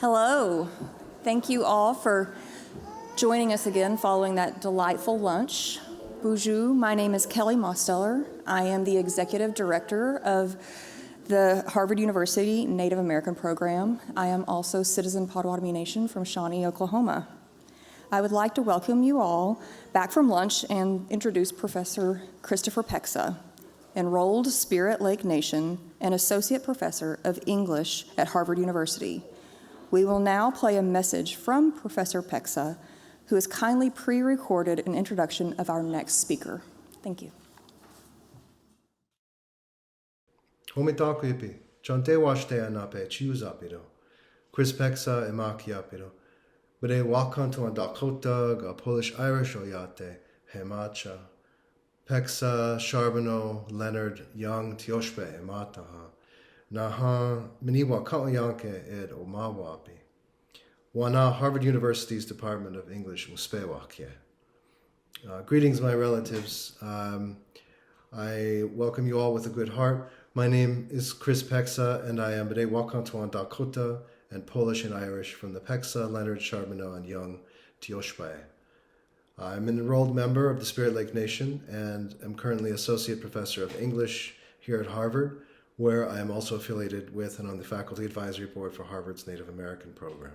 Hello. Thank you all for joining us again following that delightful lunch. Bonjour, my name is Kelly Mosteller. I am the Executive Director of the Harvard University Native American Program. I am also Citizen Potawatomi Nation from Shawnee, Oklahoma. I would like to welcome you all back from lunch and introduce Professor Christopher Pexa, enrolled Spirit Lake Nation and Associate Professor of English at Harvard University. We will now play a message from Professor Pexa, who has kindly pre-recorded an introduction of our next speaker. Thank you. Homitakuipi, chante washte anape chiuzapido, Chris Pexa emakiapido, bade wakanto an Dakota, ga Polish Irish oyate, hemacha, Pexa, Charbonneau, Leonard, Young, Tioshpe emataha, naha, miniwa kaoyanke ed omawapi. Wana Harvard University's Department of English muspewakye. Greetings, my relatives. I welcome you all with a good heart. My name is Chris Pexa, and I am B'nai Wakantoan Dakota and Polish and Irish from the Pexa, Leonard, Charbonneau, and Young Tioshpe. I'm an enrolled member of the Spirit Lake Nation and am currently Associate Professor of English here at Harvard, where I am also affiliated with and on the Faculty Advisory Board for Harvard's Native American Program.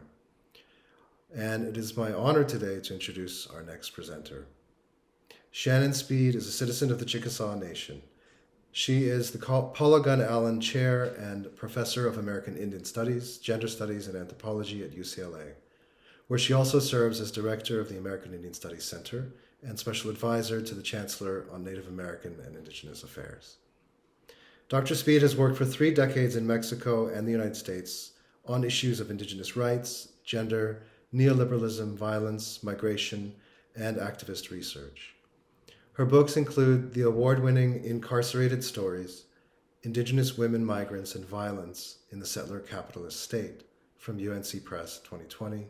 And it is my honor today to introduce our next presenter. Shannon Speed is a citizen of the Chickasaw Nation. She is the Paula Gunn Allen Chair and Professor of American Indian Studies, Gender Studies, and Anthropology at UCLA, where she also serves as Director of the American Indian Studies Center and Special Advisor to the Chancellor on Native American and Indigenous Affairs. Dr. Speed has worked for 3 decades in Mexico and the United States on issues of Indigenous rights, gender, neoliberalism, violence, migration, and activist research. Her books include the award-winning Incarcerated Stories, Indigenous Women, Migrants, and Violence in the Settler Capitalist State from UNC Press 2020,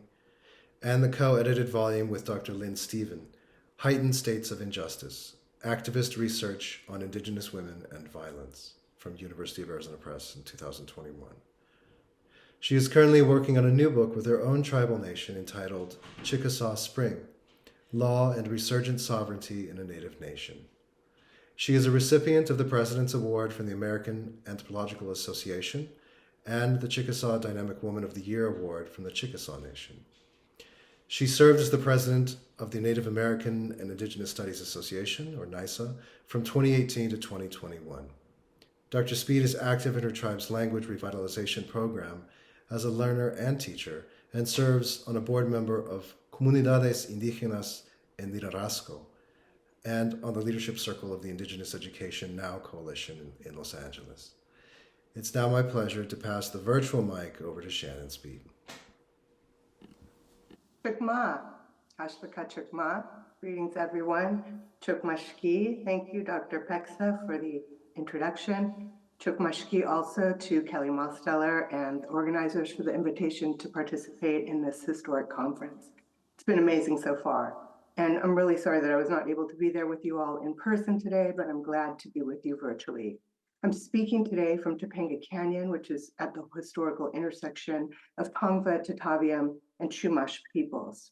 and the co-edited volume with Dr. Lynn Stephen, Heightened States of Injustice, Activist Research on Indigenous Women and Violence from University of Arizona Press in 2021. She is currently working on a new book with her own tribal nation entitled Chickasaw Spring, Law and Resurgent Sovereignty in a Native Nation. She is a recipient of the President's Award from the American Anthropological Association and the Chickasaw Dynamic Woman of the Year Award from the Chickasaw Nation. She served as the president of the Native American and Indigenous Studies Association, or NISA, from 2018 to 2021. Dr. Speed is active in her tribe's language revitalization program as a learner and teacher, and serves on a board member of Comunidades Indígenas en Liderazgo, and on the leadership circle of the Indigenous Education Now Coalition in Los Angeles. It's now my pleasure to pass the virtual mic over to Shannon Speed. Chukma, Hashpaka Chukma. Greetings, everyone. Chukmashki. Thank you, Dr. Pexa, for the introduction. Chukmashki also to Kelly Mosteller and organizers for the invitation to participate in this historic conference. It's been amazing so far. And I'm really sorry that I was not able to be there with you all in person today, but I'm glad to be with you virtually. I'm speaking today from Topanga Canyon, which is at the historical intersection of Tongva, Tataviam, and Chumash peoples.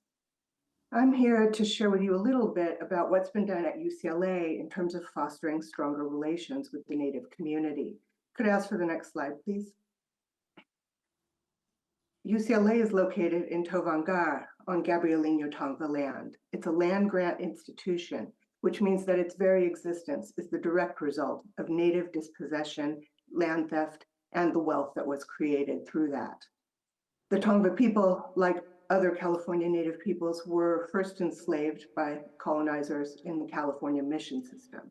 I'm here to share with you a little bit about what's been done at UCLA in terms of fostering stronger relations with the Native community. Could I ask for the next slide, please? UCLA is located in Tovangar on Gabrielino Tongva land. It's a land grant institution, which means that its very existence is the direct result of Native dispossession, land theft, and the wealth that was created through that. The Tongva people, like other California Native peoples, were first enslaved by colonizers in the California mission system.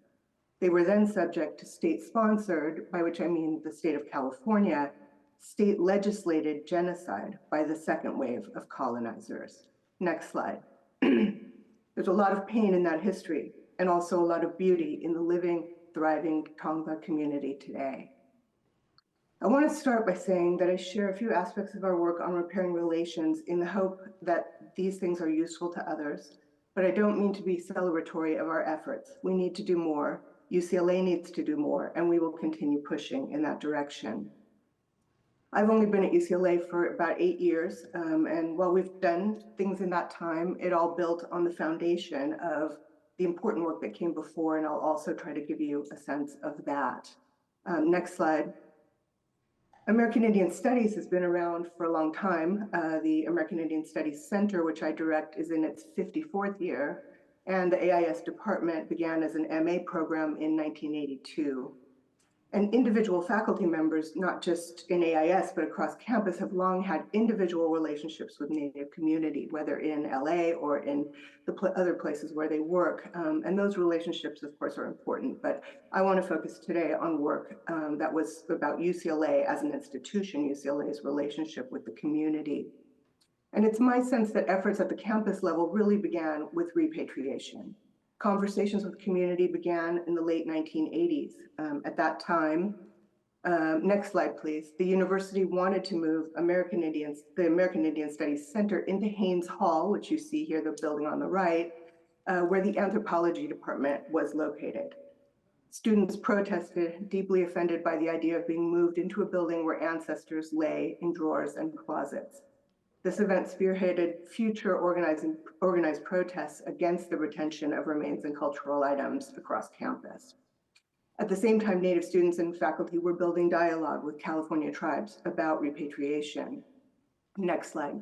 They were then subject to state-sponsored, by which I mean the state of California, state-legislated genocide by the second wave of colonizers. Next slide. There's a lot of pain in that history, and also a lot of beauty in the living, thriving Tongva community today. I want to start by saying that I share a few aspects of our work on repairing relations in the hope that these things are useful to others, but I don't mean to be celebratory of our efforts. We need to do more. UCLA needs to do more, and we will continue pushing in that direction. I've only been at UCLA for about 8 years, and while we've done things in that time, it all built on the foundation of the important work that came before, and I'll also try to give you a sense of that. Next slide. American Indian Studies has been around for a long time. The American Indian Studies Center, which I direct, is in its 54th year, and the AIS department began as an MA program in 1982. And individual faculty members, not just in AIS, but across campus, have long had individual relationships with Native community, whether in LA or in the other places where they work. And those relationships, of course, are important. But I want to focus today on work that was about UCLA as an institution, UCLA's relationship with the community. And it's my sense that efforts at the campus level really began with repatriation. Conversations with community began in the late 1980s. At that time, next slide, please. The university wanted to move the American Indian Studies Center into Haynes Hall, which you see here, the building on the right, where the anthropology department was located. Students protested, deeply offended by the idea of being moved into a building where ancestors lay in drawers and closets. This event spearheaded future organized protests against the retention of remains and cultural items across campus. At the same time, Native students and faculty were building dialogue with California tribes about repatriation. Next slide.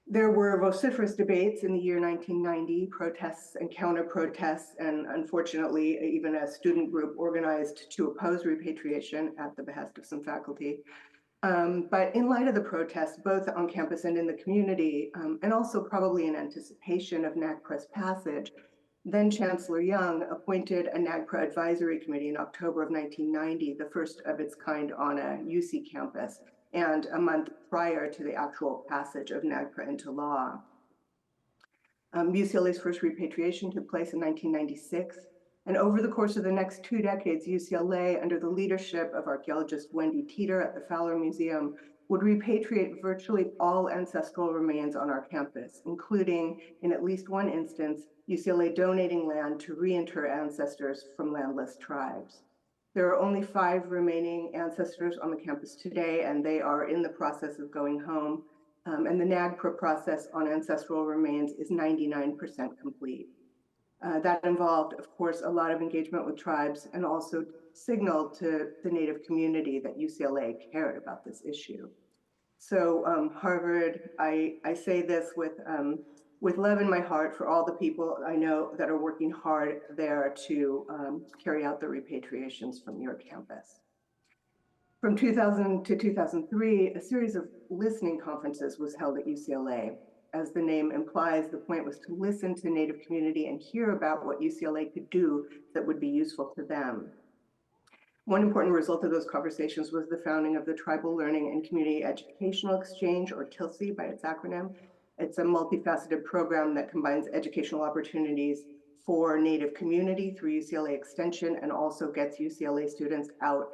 There were vociferous debates in the year 1990, protests and counter-protests, and unfortunately, even a student group organized to oppose repatriation at the behest of some faculty. But in light of the protests, both on campus and in the community, and also probably in anticipation of NAGPRA's passage, then Chancellor Young appointed a NAGPRA advisory committee in October of 1990, the first of its kind on a UC campus, and a month prior to the actual passage of NAGPRA into law. UCLA's first repatriation took place in 1996. And over the course of the next 2 decades, UCLA, under the leadership of archaeologist Wendy Teeter at the Fowler Museum, would repatriate virtually all ancestral remains on our campus, including, in at least one instance, UCLA donating land to reinter ancestors from landless tribes. There are only 5 remaining ancestors on the campus today, and they are in the process of going home. And the NAGPRA process on ancestral remains is 99% complete. That involved, of course, a lot of engagement with tribes and also signaled to the Native community that UCLA cared about this issue. So Harvard, I say this with love in my heart for all the people I know that are working hard there to carry out the repatriations from your campus. From 2000 to 2003, a series of listening conferences was held at UCLA. As the name implies, the point was to listen to Native community and hear about what UCLA could do that would be useful to them. One important result of those conversations was the founding of the Tribal Learning and Community Educational Exchange, or TILSE by its acronym. It's a multifaceted program that combines educational opportunities for Native community through UCLA Extension and also gets UCLA students out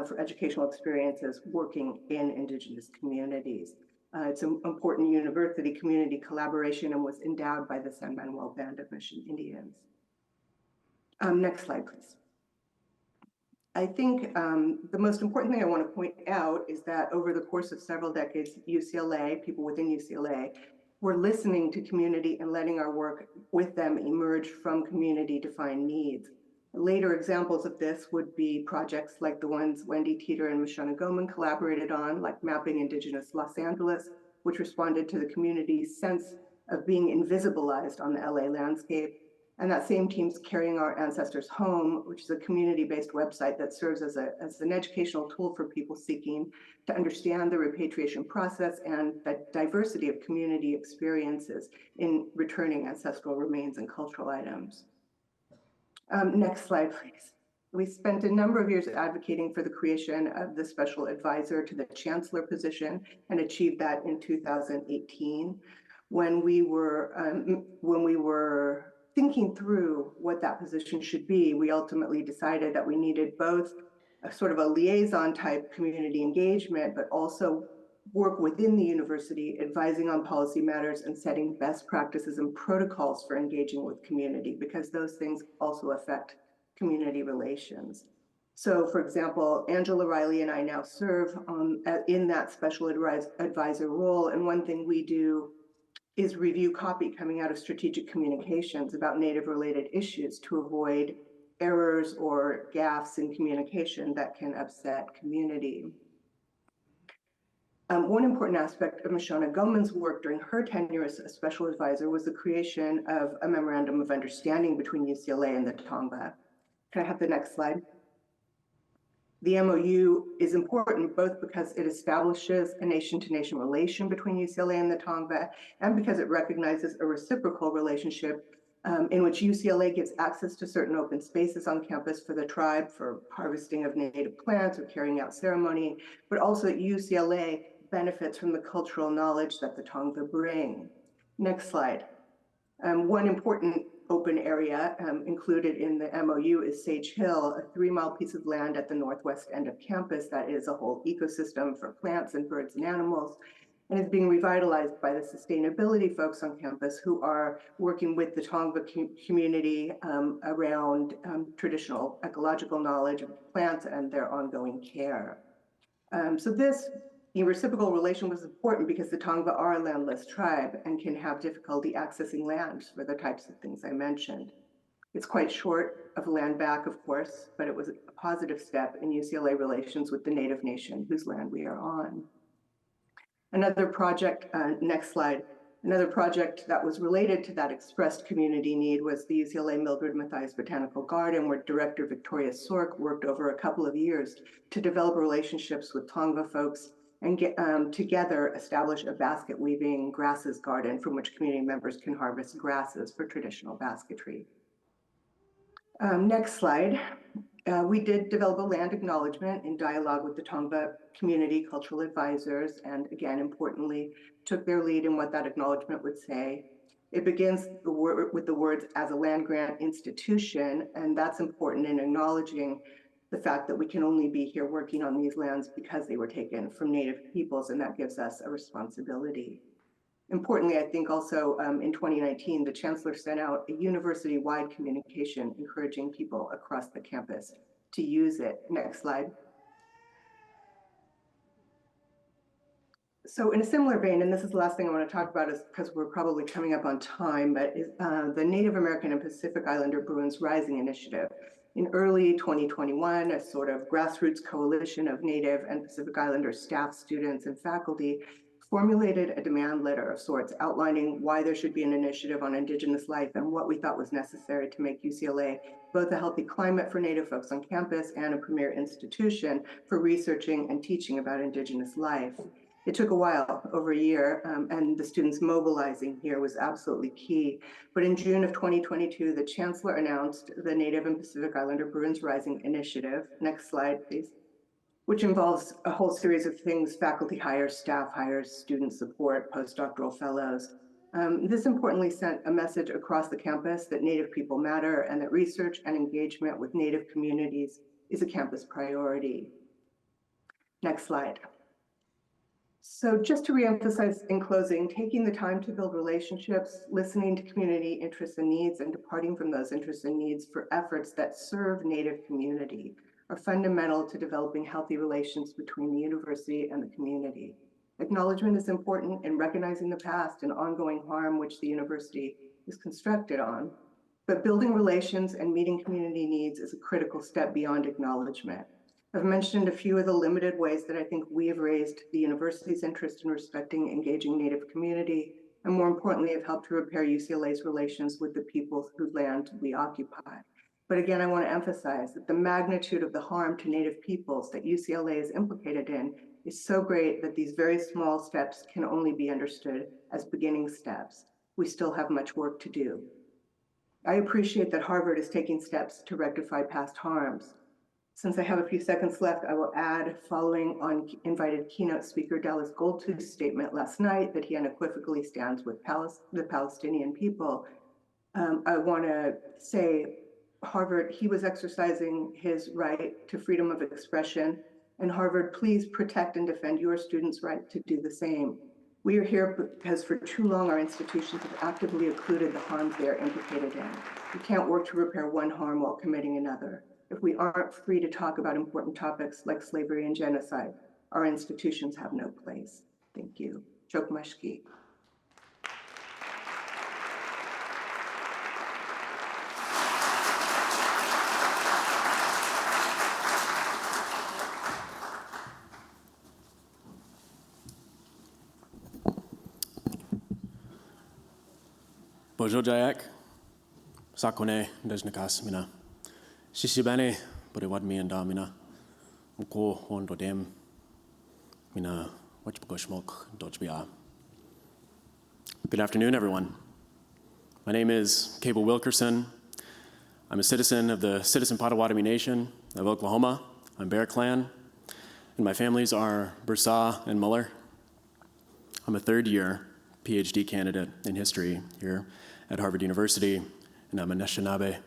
for educational experiences working in Indigenous communities. It's an important university community collaboration and was endowed by the San Manuel Band of Mission Indians. Next slide, please. I think the most important thing I want to point out is that over the course of several decades, UCLA, people within UCLA, were listening to community and letting our work with them emerge from community-defined needs. Later examples of this would be projects like the ones Wendy Teeter and Mishana Goman collaborated on, like Mapping Indigenous Los Angeles, which responded to the community's sense of being invisibilized on the LA landscape. And that same team's Carrying Our Ancestors Home, which is a community-based website that serves as an educational tool for people seeking to understand the repatriation process and the diversity of community experiences in returning ancestral remains and cultural items. Next slide, please. We spent a number of years advocating for the creation of the special advisor to the chancellor position and achieved that in 2018. When we were thinking through what that position should be, we ultimately decided that we needed both a sort of a liaison type community engagement, but also work within the university, advising on policy matters and setting best practices and protocols for engaging with community, because those things also affect community relations. So, for example, Angela Riley and I now serve in that special advisor role. And one thing we do is review copy coming out of strategic communications about Native-related issues to avoid errors or gaffes in communication that can upset community. One important aspect of Mishona Goman's work during her tenure as a special advisor was the creation of a memorandum of understanding between UCLA and the Tongva. Can I have the next slide? The MOU is important both because it establishes a nation-to-nation relation between UCLA and the Tongva, and because it recognizes a reciprocal relationship in which UCLA gives access to certain open spaces on campus for the tribe for harvesting of native plants or carrying out ceremony, but also that UCLA benefits from the cultural knowledge that the Tongva bring. Next slide. One important open area included in the MOU is Sage Hill, a 3-mile piece of land at the northwest end of campus that is a whole ecosystem for plants and birds and animals, and is being revitalized by the sustainability folks on campus who are working with the Tongva community around traditional ecological knowledge of plants and their ongoing care. So this reciprocal relation was important because the Tongva are a landless tribe and can have difficulty accessing land for the types of things I mentioned. It's quite short of land back, of course, but it was a positive step in UCLA relations with the Native nation whose land we are on. Another project, next slide, another project that was related to that expressed community need was the UCLA Mildred Mathias Botanical Garden, where Director Victoria Sork worked over a couple of years to develop relationships with Tongva folks and together establish a basket weaving grasses garden from which community members can harvest grasses for traditional basketry. Next slide. We did develop a land acknowledgement in dialogue with the Tongva community cultural advisors, and again, importantly, took their lead in what that acknowledgement would say. It begins with the words "as a land grant institution," and that's important in acknowledging the fact that we can only be here working on these lands because they were taken from Native peoples, and that gives us a responsibility. Importantly, I think also in 2019, the chancellor sent out a university-wide communication encouraging people across the campus to use it. Next slide. So in a similar vein, and this is the last thing I want to talk about is because we're probably coming up on time, but the Native American and Pacific Islander Bruins Rising Initiative. In early 2021, a sort of grassroots coalition of Native and Pacific Islander staff, students, and faculty formulated a demand letter of sorts outlining why there should be an initiative on Indigenous life and what we thought was necessary to make UCLA both a healthy climate for Native folks on campus and a premier institution for researching and teaching about Indigenous life. It took a while, over a year, and the students mobilizing here was absolutely key. But in June of 2022, the chancellor announced the Native and Pacific Islander Bruins Rising Initiative. Next slide, please. Which involves a whole series of things: faculty hires, staff hires, student support, postdoctoral fellows. This importantly sent a message across the campus that Native people matter and that research and engagement with Native communities is a campus priority. Next slide. So just to reemphasize in closing, taking the time to build relationships, listening to community interests and needs, and departing from those interests and needs for efforts that serve Native community are fundamental to developing healthy relations between the university and the community. Acknowledgement is important in recognizing the past and ongoing harm which the university is constructed on, but building relations and meeting community needs is a critical step beyond acknowledgement. I've mentioned a few of the limited ways that I think we have raised the university's interest in respecting engaging Native community, and more importantly, have helped to repair UCLA's relations with the peoples whose land we occupy. But again, I want to emphasize that the magnitude of the harm to Native peoples that UCLA is implicated in is so great that these very small steps can only be understood as beginning steps. We still have much work to do. I appreciate that Harvard is taking steps to rectify past harms. Since I have a few seconds left, I will add, following on invited keynote speaker Dallas Goldtooth's statement last night that he unequivocally stands with the Palestinian people, I want to say, Harvard, he was exercising his right to freedom of expression, and Harvard, please protect and defend your students' right to do the same. We are here because for too long our institutions have actively occluded the harms they are implicated in. We can't work to repair one harm while committing another. If we aren't free to talk about important topics like slavery and genocide, our institutions have no place. Thank you. Chokmashki. Bonjour Jayak, Sakone, Dejnakas Mina. Shishibane, Buriwad mi and Damina. Muko, Hondo Dem, Mina, Wachbugoshmok, Dojbia. Good afternoon, everyone. My name is Cable Wilkerson. I'm a citizen of the Citizen Potawatomi Nation of Oklahoma. I'm Bear Clan, and my families are Bursaw and Muller. I'm a third-year PhD candidate in history here at Harvard University, and I'm a Anishinaabe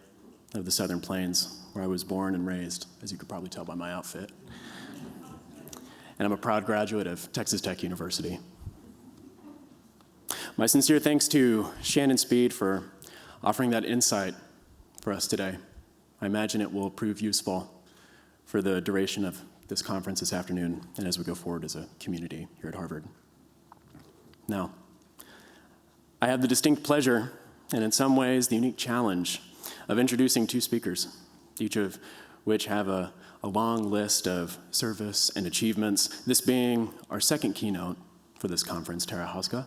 of the Southern Plains, where I was born and raised, as you could probably tell by my outfit. And I'm a proud graduate of Texas Tech University. My sincere thanks to Shannon Speed for offering that insight for us today. I imagine it will prove useful for the duration of this conference this afternoon and as we go forward as a community here at Harvard. Now, I have the distinct pleasure, and in some ways the unique challenge, of introducing two speakers, each of which have a long list of service and achievements, this being our second keynote for this conference, Tara Houska,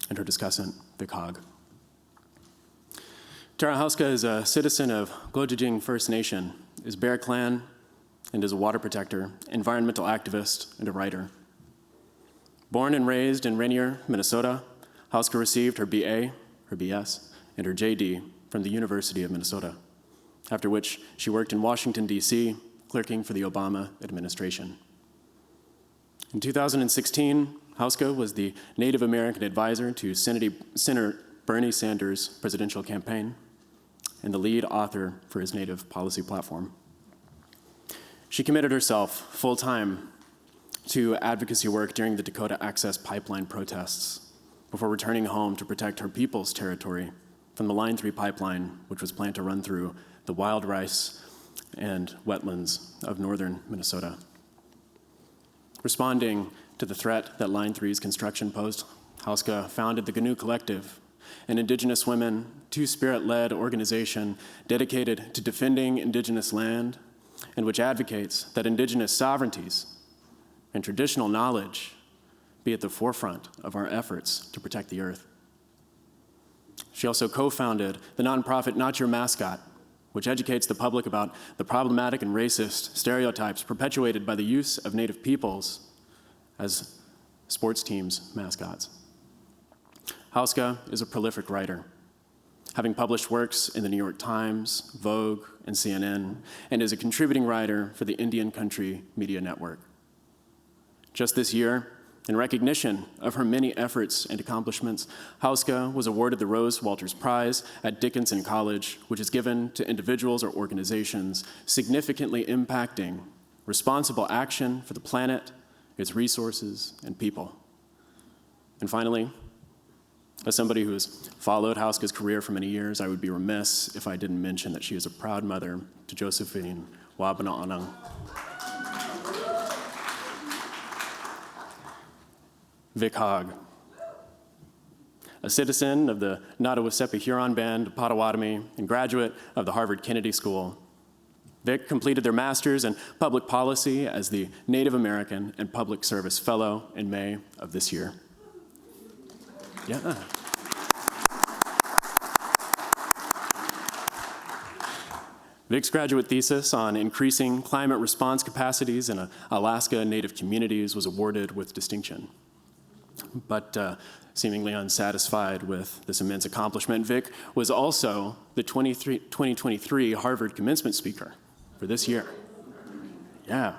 and her discussant, Vic Hogg. Tara Houska is a citizen of Glojajing First Nation, is Bear Clan, and is a water protector, environmental activist, and a writer. Born and raised in Rainier, Minnesota, Houska received her BA, her BS, and her JD from the University of Minnesota, after which she worked in Washington, D.C., clerking for the Obama administration. In 2016, Houska was the Native American advisor to Senator Bernie Sanders' presidential campaign and the lead author for his Native policy platform. She committed herself full-time to advocacy work during the Dakota Access Pipeline protests before returning home to protect her people's territory from the Line 3 pipeline, which was planned to run through the wild rice and wetlands of northern Minnesota. Responding to the threat that Line 3's construction posed, Houska founded the GNU Collective, an Indigenous women, two-spirit-led organization dedicated to defending Indigenous land and which advocates that Indigenous sovereignties and traditional knowledge be at the forefront of our efforts to protect the earth. She also co-founded the nonprofit Not Your Mascot, which educates the public about the problematic and racist stereotypes perpetuated by the use of Native peoples as sports teams' mascots. Houska is a prolific writer, having published works in the New York Times, Vogue, and CNN, and is a contributing writer for the Indian Country Media Network. Just this year, in recognition of her many efforts and accomplishments, Houska was awarded the Rose Walters Prize at Dickinson College, which is given to individuals or organizations significantly impacting responsible action for the planet, its resources, and people. And finally, as somebody who has followed Houska's career for many years, I would be remiss if I didn't mention that she is a proud mother to Josephine Wabana Anang. Vic Hogg, a citizen of the Nottawasepa Huron Band of Potawatomi and graduate of the Harvard Kennedy School. Vic completed their master's in public policy as the Native American and Public Service Fellow in May of this year. Yeah. Vic's graduate thesis on increasing climate response capacities in Alaska Native communities was awarded with distinction. But seemingly unsatisfied with this immense accomplishment, Vic was also the 2023 Harvard commencement speaker for this year. Yeah.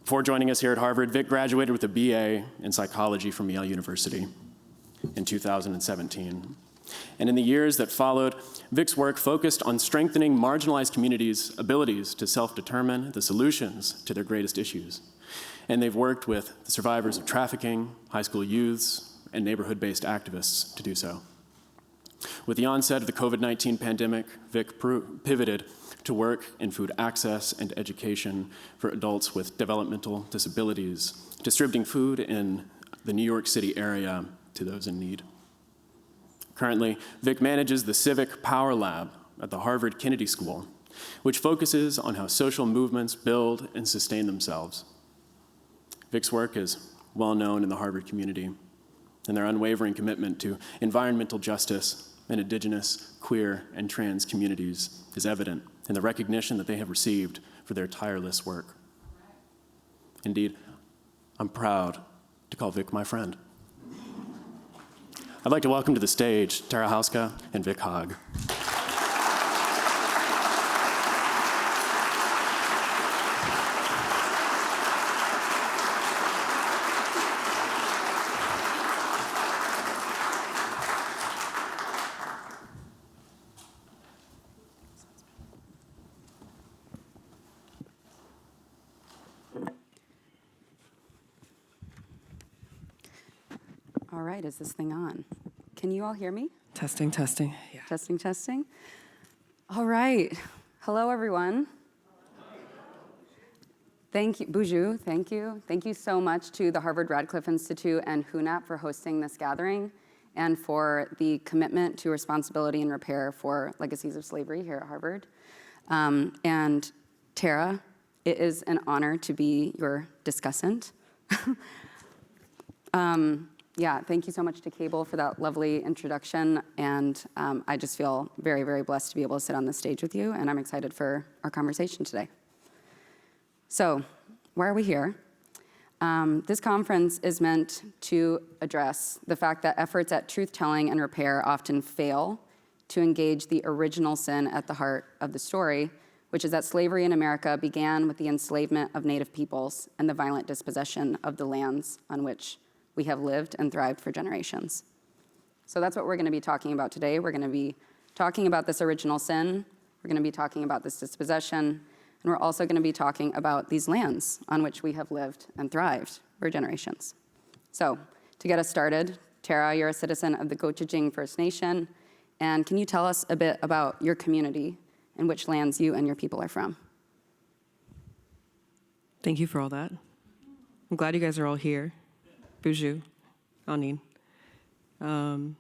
Before joining us here at Harvard, Vic graduated with a BA in psychology from Yale University in 2017. And in the years that followed, Vic's work focused on strengthening marginalized communities' abilities to self-determine the solutions to their greatest issues. And they've worked with the survivors of trafficking, high school youths, and neighborhood-based activists to do so. With the onset of the COVID-19 pandemic, Vic pivoted to work in food access and education for adults with developmental disabilities, distributing food in the New York City area to those in need. Currently, Vic manages the Civic Power Lab at the Harvard Kennedy School, which focuses on how social movements build and sustain themselves. Vic's work is well known in the Harvard community, and their unwavering commitment to environmental justice in Indigenous, queer, and trans communities is evident in the recognition that they have received for their tireless work. Indeed, I'm proud to call Vic my friend. I'd like to welcome to the stage Tara Houska and Vic Hogg. All right, is this thing on? Can you all hear me? Testing, testing. Yeah. Testing, testing. All right. Hello, everyone. Thank you, Boozhoo, thank you. Thank you so much to the Harvard Radcliffe Institute and HUNAP for hosting this gathering and for the commitment to responsibility and repair for legacies of slavery here at Harvard. And Tara, it is an honor to be your discussant. Yeah, thank you so much to Cable for that lovely introduction. And I just feel very, very blessed to be able to sit on this stage with you. And I'm excited for our conversation today. So, why are we here? This conference is meant to address the fact that efforts at truth-telling and repair often fail to engage the original sin at the heart of the story, which is that slavery in America began with the enslavement of Native peoples and the violent dispossession of the lands on which we have lived and thrived for generations. So that's what we're going to be talking about today. We're going to be talking about this original sin. We're going to be talking about this dispossession. And we're also going to be talking about these lands on which we have lived and thrived for generations. So to get us started, Tara, you're a citizen of the Gochujang First Nation. And can you tell us a bit about your community and which lands you and your people are from? Thank you for all that. I'm glad you guys are all here. Boozhoo, Anin. I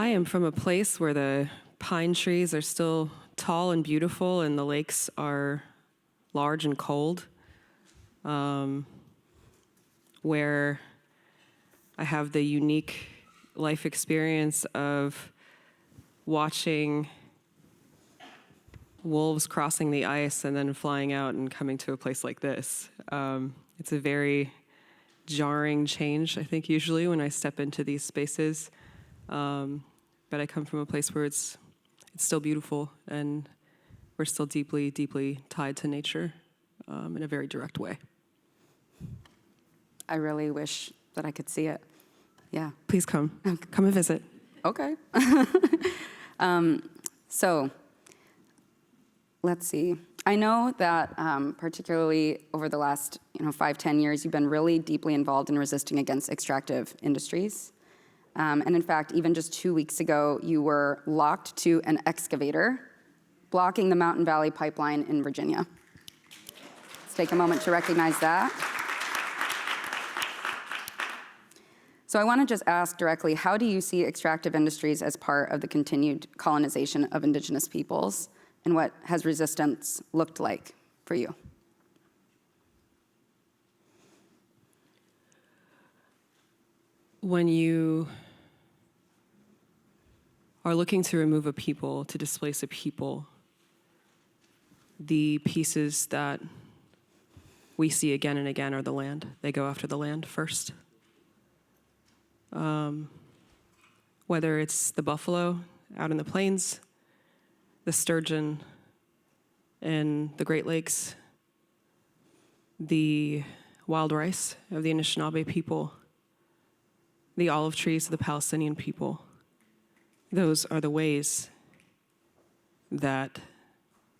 am from a place where the pine trees are still tall and beautiful and the lakes are large and cold, where I have the unique life experience of watching wolves crossing the ice and then flying out and coming to a place like this. It's a very jarring change, I think, usually when I step into these spaces. But I come from a place where it's still beautiful and we're still deeply, deeply tied to nature in a very direct way. I really wish that I could see it. Yeah. Please come. Come and visit. Okay. So let's see. I know that particularly over the last 5-10 years, you've been really deeply involved in resisting against extractive industries. And in fact, even just 2 weeks ago, you were locked to an excavator blocking the Mountain Valley Pipeline in Virginia. Let's take a moment to recognize that. So I want to just ask directly, how do you see extractive industries as part of the continued colonization of Indigenous peoples? And what has resistance looked like for you? When you are looking to remove a people, to displace a people, the pieces that we see again and again are the land. They go after the land first. Whether it's the buffalo out in the plains, the sturgeon in the Great Lakes, the wild rice of the Anishinaabe people, the olive trees of the Palestinian people. Those are the ways that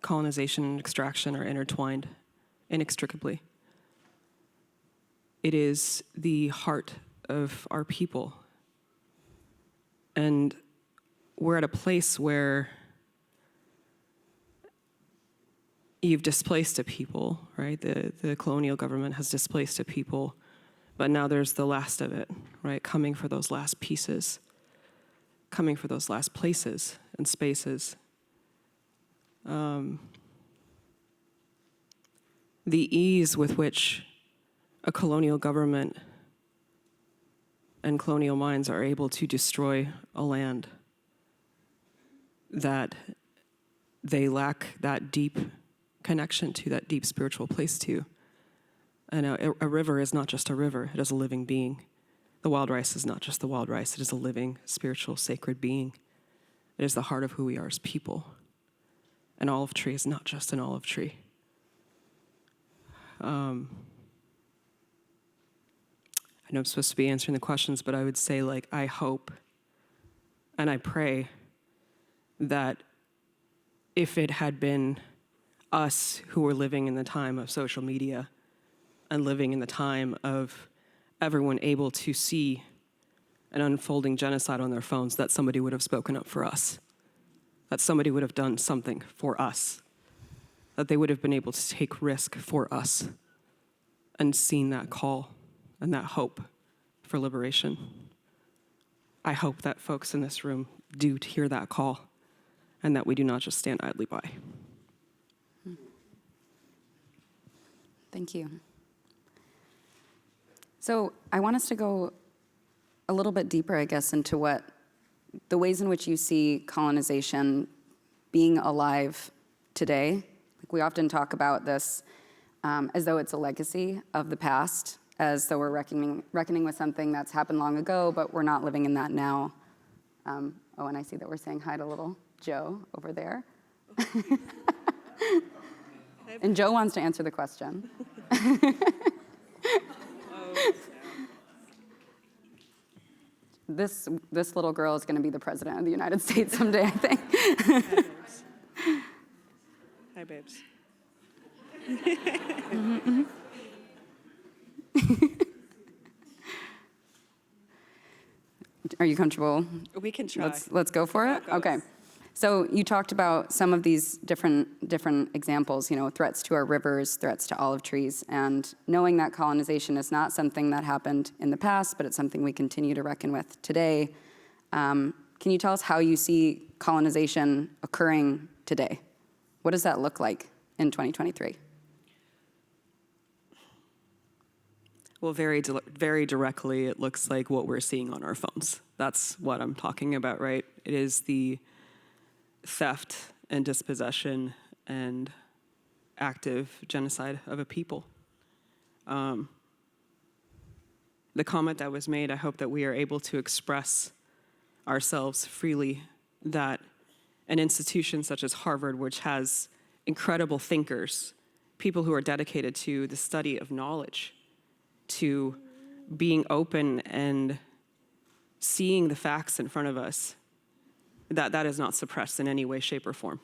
colonization and extraction are intertwined inextricably. It is the heart of our people. And we're at a place where you've displaced a people, right? The colonial government has displaced a people, but now there's the last of it, right? Coming for those last pieces, coming for those last places and spaces. The ease with which a colonial government and colonial minds are able to destroy a land that they lack that deep connection to, that deep spiritual place to. And a river is not just a river, it is a living being. The wild rice is not just the wild rice, it is a living, spiritual, sacred being. It is the heart of who we are as people. An olive tree is not just an olive tree. I know I'm supposed to be answering the questions, but I would say, like, I hope and I pray that if it had been us who were living in the time of social media and living in the time of everyone able to see an unfolding genocide on their phones, that somebody would have spoken up for us, that somebody would have done something for us, that they would have been able to take risk for us and seen that call and that hope for liberation. I hope that folks in this room do hear that call and that we do not just stand idly by. Thank you. So I want us to go a little bit deeper, I guess, into what the ways in which you see colonization being alive today. Like, we often talk about this as though it's a legacy of the past, as though we're reckoning with something that's happened long ago, but we're not living in that now. Oh, and I see that we're saying hi to little Joe over there. And Joe wants to answer the question. This little girl is going to be the president of the United States someday, I think. Hi, babes. Mm-hmm. Are you comfortable? We can try. Let's go for it? Okay. So you talked about some of these different examples, threats to our rivers, threats to olive trees, and knowing that colonization is not something that happened in the past, but it's something we continue to reckon with today. Can you tell us how you see colonization occurring today? What does that look like in 2023? Well, very directly, it looks like what we're seeing on our phones. That's what I'm talking about, right? It is the theft and dispossession and active genocide of a people. The comment that was made, I hope that we are able to express ourselves freely, that an institution such as Harvard, which has incredible thinkers, people who are dedicated to the study of knowledge, to being open and seeing the facts in front of us, that is not suppressed in any way, shape, or form.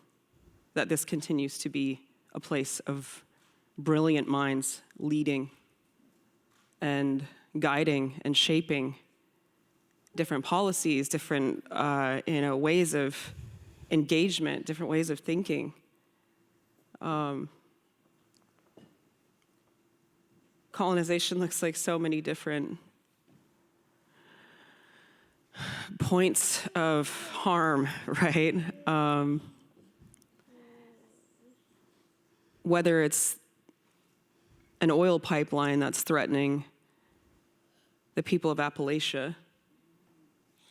That this continues to be a place of brilliant minds leading and guiding and shaping different policies, different ways of engagement, different ways of thinking. Colonization looks like so many different points of harm, right? Whether it's an oil pipeline that's threatening the people of Appalachia,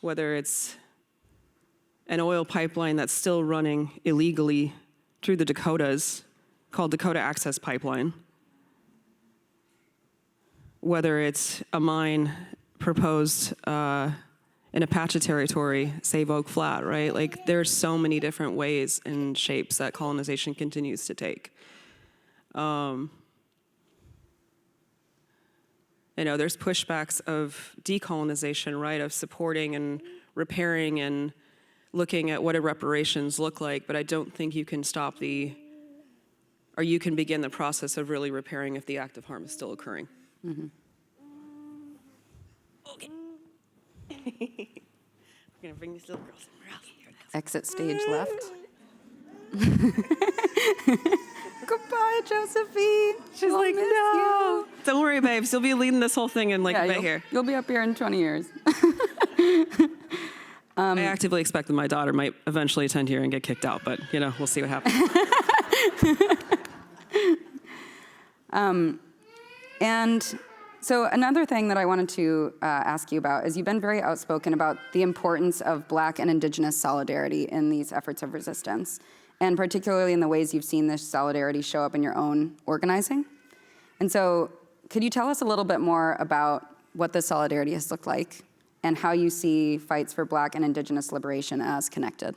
whether it's an oil pipeline that's still running illegally through the Dakotas, called Dakota Access Pipeline, whether it's a mine proposed in Apache territory, Save Oak Flat, right? Like, there's so many different ways and shapes that colonization continues to take. There's pushbacks of decolonization, right? Of supporting and repairing and looking at what do reparations look like, but I don't think you can stop or you can begin the process of really repairing if the act of harm is still occurring. Mm-hmm. Okay. We're gonna bring these little girls somewhere else. exit stage left. Goodbye, Josephine. She's We'll like, miss no. you. Don't worry, babes. You'll be leading this whole thing in like a bit here. You'll be up here in 20 years. I actively expect that my daughter might eventually attend here and get kicked out, but we'll see what happens. And so another thing that I wanted to ask you about is you've been very outspoken about the importance of Black and Indigenous solidarity in these efforts of resistance, and particularly in the ways you've seen this solidarity show up in your own organizing. And so could you tell us a little bit more about what this solidarity has looked like and how you see fights for Black and Indigenous liberation as connected?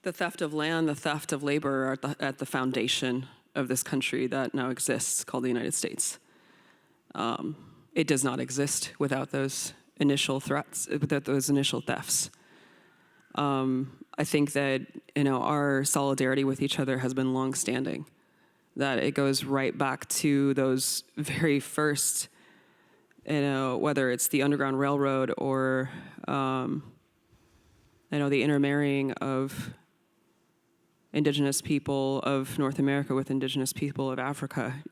The theft of land, the theft of labor are at the foundation of this country that now exists, called the United States. It does not exist without those initial threats, without those initial thefts. I think that our solidarity with each other has been longstanding. That it goes right back to those very first, whether it's the Underground Railroad or the intermarrying of Indigenous people of North America with Indigenous people of Africa.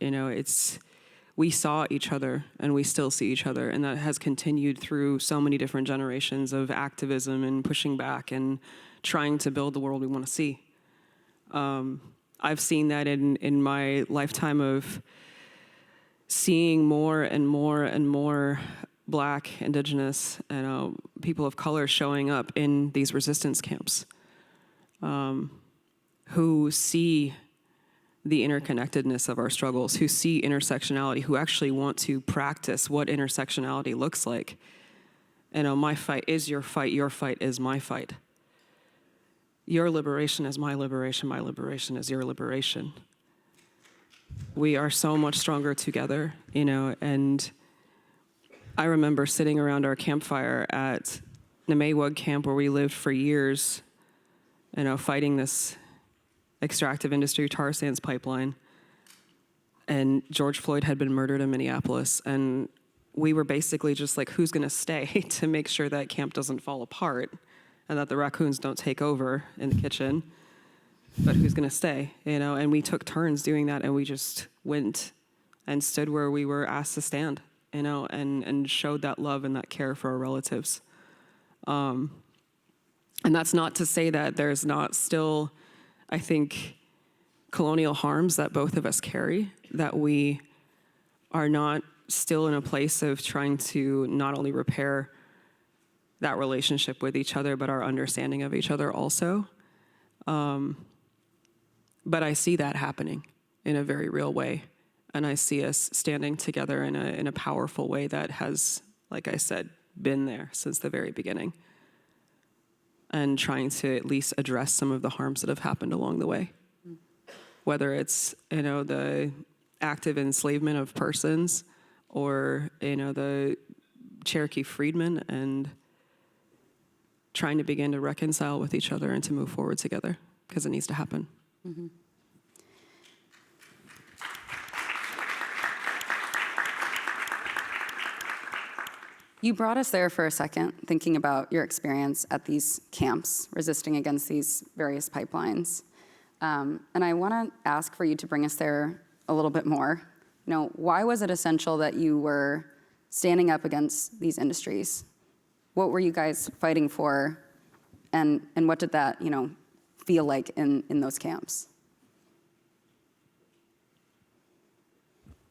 We saw each other and we still see each other, and that has continued through so many different generations of activism and pushing back and trying to build the world we want to see. I've seen that in my lifetime of seeing more and more and more Black, Indigenous, and people of color showing up in these resistance camps, who see the interconnectedness of our struggles, who see intersectionality, who actually want to practice what intersectionality looks like. My fight is your fight is my fight. Your liberation is my liberation is your liberation. We are so much stronger together, and I remember sitting around our campfire at Nemaywug camp where we lived for years, fighting this extractive industry tar sands pipeline. And George Floyd had been murdered in Minneapolis, and we were basically just like, who's gonna stay to make sure that camp doesn't fall apart and that the raccoons don't take over in the kitchen, but who's gonna stay, And we took turns doing that, and we just went and stood where we were asked to stand, and showed that love and that care for our relatives. And that's not to say that there's not still, I think, colonial harms that both of us carry, that we are not still in a place of trying to not only repair that relationship with each other, but our understanding of each other also. But I see that happening in a very real way. And I see us standing together in a powerful way that has, like I said, been there since the very beginning. And trying to at least address some of the harms that have happened along the way. Whether it's, the active enslavement of persons or, the Cherokee freedmen, and trying to begin to reconcile with each other and to move forward together, because it needs to happen. Mm-hmm. You brought us there for a second, thinking about your experience at these camps, resisting against these various pipelines. And I want to ask for you to bring us there a little bit more. Why was it essential that you were standing up against these industries? What were you guys fighting for? And what did that, feel like in those camps?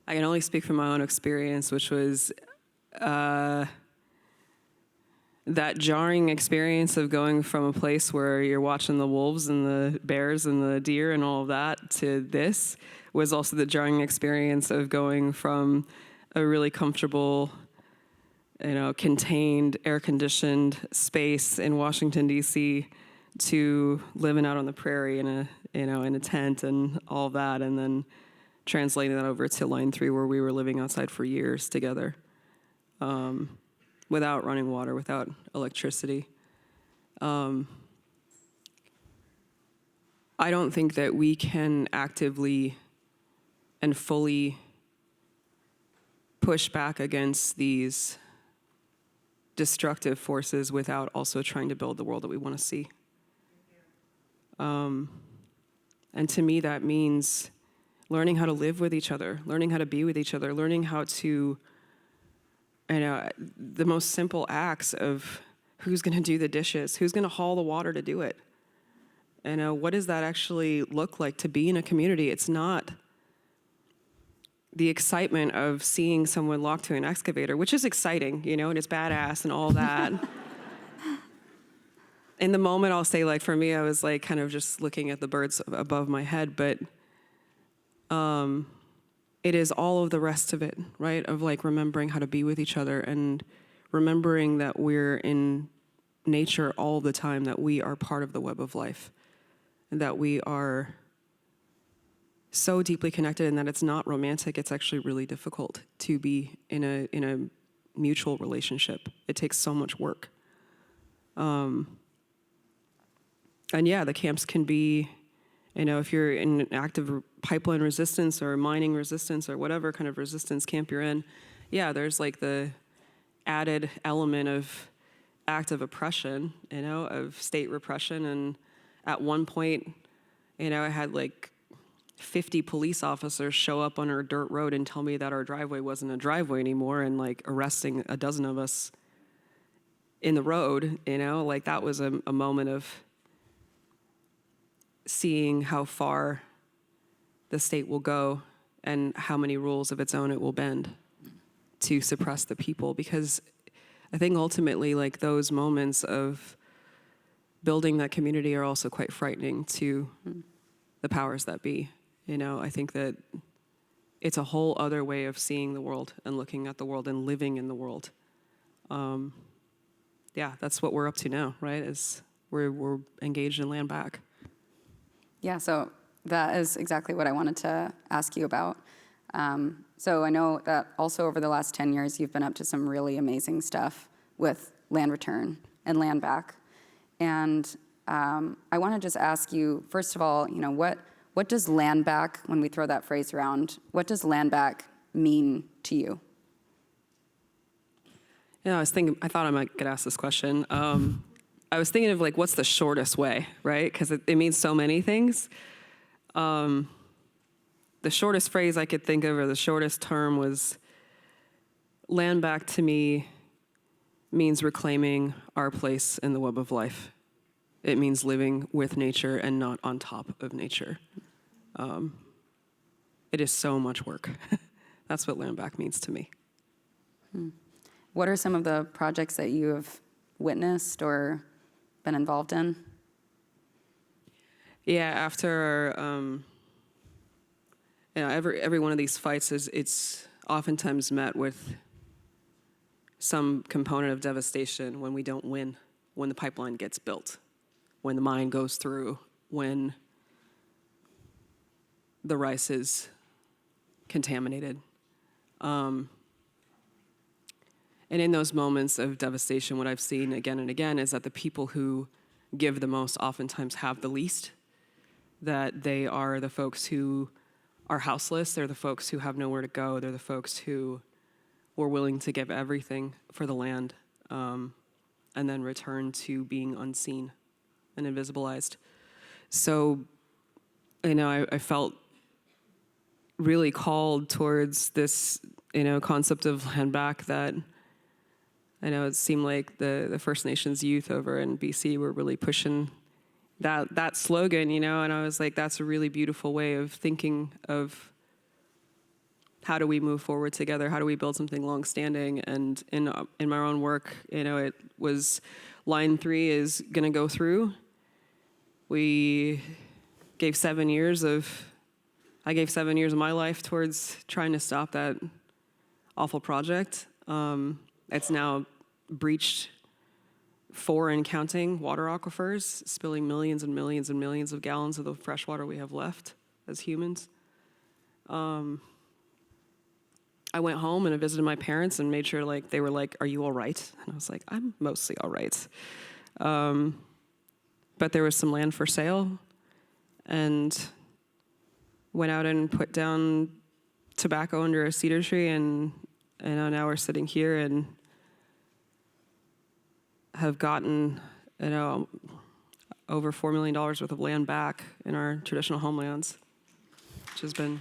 I can only speak from my own experience, which was that jarring experience of going from a place where you're watching the wolves and the bears and the deer and all of that to this was also the jarring experience of going from a really comfortable, contained, air-conditioned space in Washington, D.C. to living out on the prairie in a tent and all that, and then translating that over to Line 3 where we were living outside for years together. Without running water, without electricity. I don't think that we can actively and fully push back against these destructive forces without also trying to build the world that we want to see. And to me, that means learning how to live with each other, learning how to be with each other, learning how to, the most simple acts of who's going to do the dishes, who's going to haul the water to do it. What does that actually look like to be in a community? It's not the excitement of seeing someone locked to an excavator, which is exciting, and it's badass and all that. In the moment, I'll say, like, for me, I was like kind of just looking at the birds above my head, but it is all of the rest of it, right? Of like remembering how to be with each other and remembering that we're in nature all the time, that we are part of the web of life, and that we are so deeply connected, and that it's not romantic. It's actually really difficult to be in a mutual relationship. It takes so much work. And yeah, the camps can be, if you're in an active pipeline resistance or mining resistance or whatever kind of resistance camp you're in, yeah, there's like the added element of active oppression, of state repression. And at one point, I had like 50 police officers show up on our dirt road and tell me that our driveway wasn't a driveway anymore, and like arresting a dozen of us in the road, like that was a moment of seeing how far the state will go and how many rules of its own it will bend to suppress the people. Because I think ultimately, like, those moments of building that community are also quite frightening to the powers that be. I think that it's a whole other way of seeing the world and looking at the world and living in the world. Yeah, that's what we're up to now, right? Is we're engaged in land back. Yeah, so that is exactly what I wanted to ask you about. So I know that also over the last 10 years, you've been up to some really amazing stuff with land return and land back. And I want to just ask you, first of all, what does land back, when we throw that phrase around, what does land back mean to you? Yeah, I thought I might get asked this question. I was thinking of like, what's the shortest way, right? Because it means so many things. The shortest phrase I could think of, or the shortest term, was land back to me means reclaiming our place in the web of life. It means living with nature and not on top of nature. It is so much work. That's what land back means to me. What are some of the projects that you have witnessed or been involved in? Yeah, after every one of these fights it's oftentimes met with some component of devastation when we don't win, when the pipeline gets built, when the mine goes through, when the rice is contaminated. And in those moments of devastation, what I've seen again and again is that the people who give the most oftentimes have the least, that they are the folks who are houseless, they're the folks who have nowhere to go, they're the folks who were willing to give everything for the land, and then return to being unseen and invisibilized. So, I felt really called towards this, concept of land back that it seemed like the First Nations youth over in BC were really pushing that slogan, and I was like, that's a really beautiful way of thinking of how do we move forward together? How do we build something long-standing? And in my own work, it was line 3 is going to go through. I gave 7 years of my life towards trying to stop that awful project. It's now breached 4 and counting water aquifers, spilling millions and millions and millions of gallons of the fresh water we have left as humans. I went home and I visited my parents and made sure they were like, "Are you all right?" And I was like, "I'm mostly all right." But there was some land for sale, and went out and put down tobacco under a cedar tree, and now we're sitting here, and have gotten, over $4 million worth of land back in our traditional homelands, which has been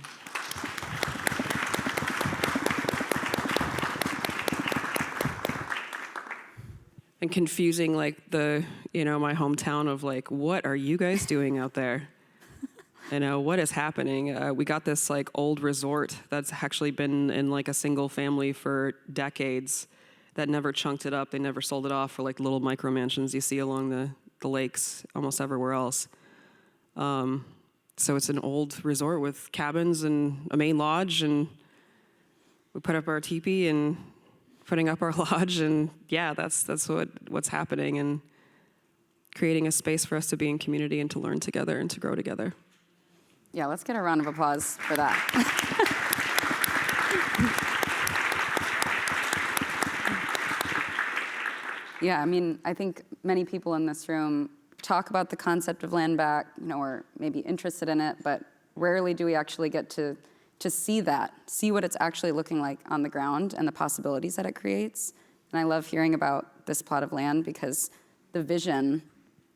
and confusing, like my hometown of like, what are you guys doing out there? What is happening? We got this like old resort that's actually been in like a single family for decades that never chunked it up. They never sold it off for like little micro mansions you see along the lakes almost everywhere else. So it's an old resort with cabins and a main lodge, and we put up our teepee and putting up our lodge, and yeah, that's what's happening, and creating a space for us to be in community and to learn together and to grow together. Yeah, let's get a round of applause for that. Yeah, I mean, I think many people in this room talk about the concept of land back, or maybe interested in it, but rarely do we actually get to see what it's actually looking like on the ground and the possibilities that it creates. And I love hearing about this plot of land because the vision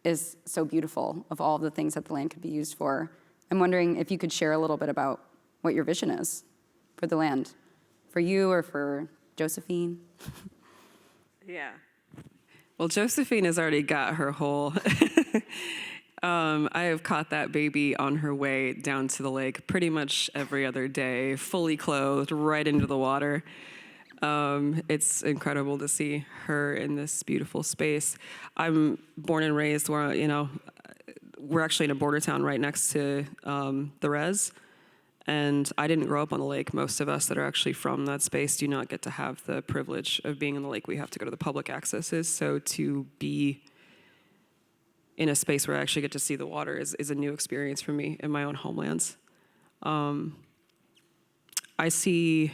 is so beautiful of all of the things that the land could be used for. I'm wondering if you could share a little bit about what your vision is for the land, for you or for Josephine. Yeah. Well, Josephine has already got her whole, I have caught that baby on her way down to the lake pretty much every other day, fully clothed, right into the water. It's incredible to see her in this beautiful space. I'm born and raised where, we're actually in a border town right next to the res. And I didn't grow up on the lake. Most of us that are actually from that space do not get to have the privilege of being in the lake. We have to go to the public accesses. So to be in a space where I actually get to see the water is a new experience for me in my own homelands. I see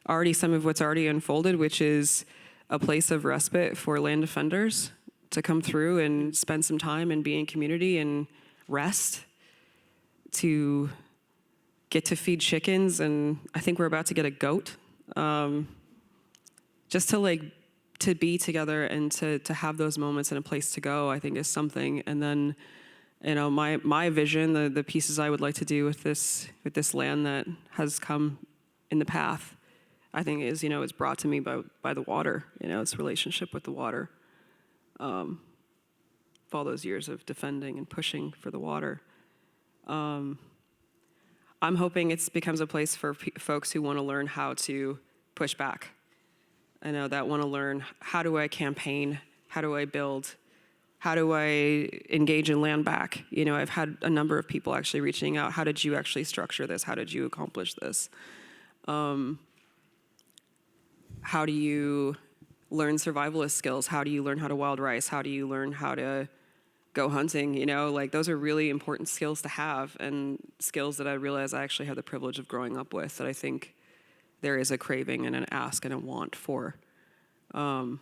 already some of what's already unfolded, which is a place of respite for land defenders to come through and spend some time and be in community and rest, to get to feed chickens, and I think we're about to get a goat. Just to be together and to have those moments and a place to go, I think is something. And then, my vision, the pieces I would like to do with this land that has come in the path, I think is, it's brought to me by the water, its relationship with the water. All those years of defending and pushing for the water. I'm hoping it becomes a place for folks who want to learn how to push back. That want to learn, how do I campaign? How do I build? How do I engage in land back? I've had a number of people actually reaching out. How did you actually structure this? How did you accomplish this? How do you learn survivalist skills? How do you learn how to wild rice? How do you learn how to go hunting? Those are really important skills to have, and skills that I realize I actually have the privilege of growing up with, that I think there is a craving and an ask and a want for. And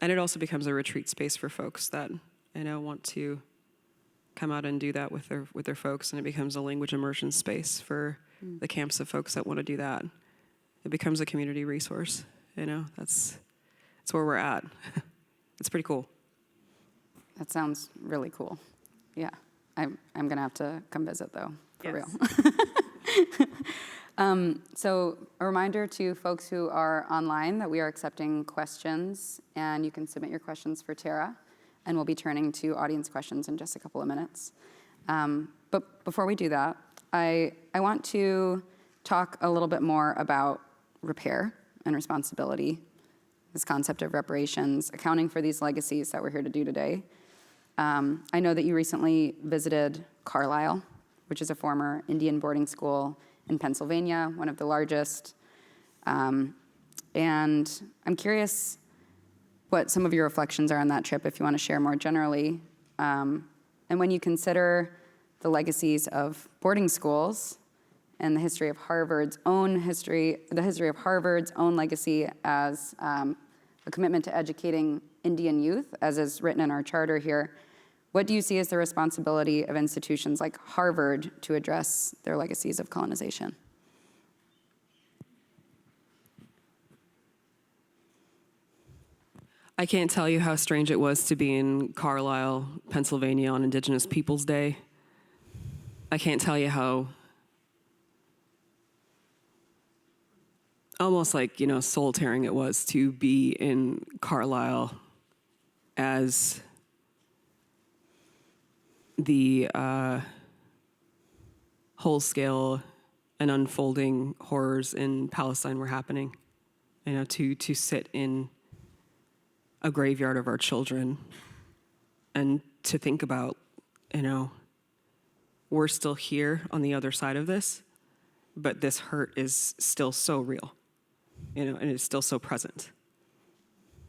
it also becomes a retreat space for folks that, want to come out and do that with their folks, and it becomes a language immersion space for the camps of folks that want to do that. It becomes a community resource, that's where we're at. It's pretty cool. That sounds really cool. Yeah, I'm gonna have to come visit though, for real. So a reminder to folks who are online that we are accepting questions, and you can submit your questions for Tara, and we'll be turning to audience questions in just a couple of minutes. But before we do that, I want to talk a little bit more about repair and responsibility, this concept of reparations, accounting for these legacies that we're here to do today. I know that you recently visited Carlisle, which is a former Indian boarding school in Pennsylvania, one of the largest. And I'm curious what some of your reflections are on that trip, if you want to share more generally. And when you consider the legacies of boarding schools and the history of Harvard's own history, the history of Harvard's own legacy as a commitment to educating Indian youth, as is written in our charter here, what do you see as the responsibility of institutions like Harvard to address their legacies of colonization? I can't tell you how strange it was to be in Carlisle, Pennsylvania on Indigenous Peoples Day. I can't tell you how almost like, soul-tearing it was to be in Carlisle as the whole-scale and unfolding horrors in Palestine were happening. To sit in a graveyard of our children and to think about, we're still here on the other side of this, but this hurt is still so real, and it's still so present.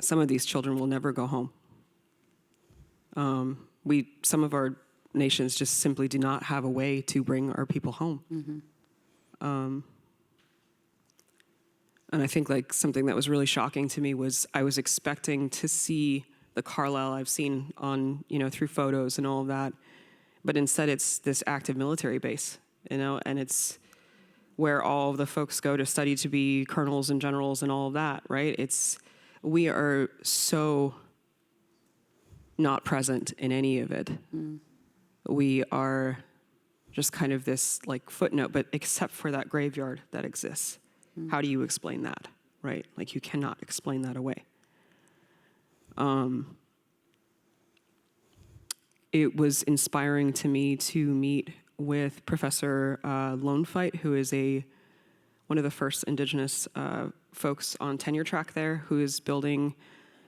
Some of these children will never go home. Some of our nations just simply do not have a way to bring our people home. Mm-hmm. And I think something that was really shocking to me was I was expecting to see the Carlisle I've seen on, through photos and all of that. But instead it's this active military base, and it's where all of the folks go to study to be colonels and generals and all of that, right? We are so not present in any of it. Mm. We are just kind of this footnote, but except for that graveyard that exists. How do you explain that, right? You cannot explain that away. It was inspiring to me to meet with Professor Lonefight, who is one of the first Indigenous folks on tenure track there, who is building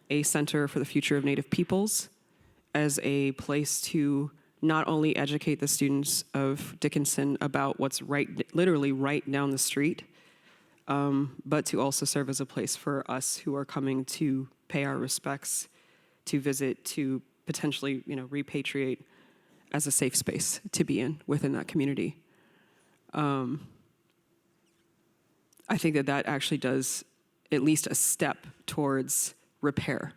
a Center for the Future of Native Peoples as a place to not only educate the students of Dickinson about what's literally right down the street, but to also serve as a place for us who are coming to pay our respects, to visit, to potentially, repatriate as a safe space to be in within that community. I think that actually does at least a step towards repair,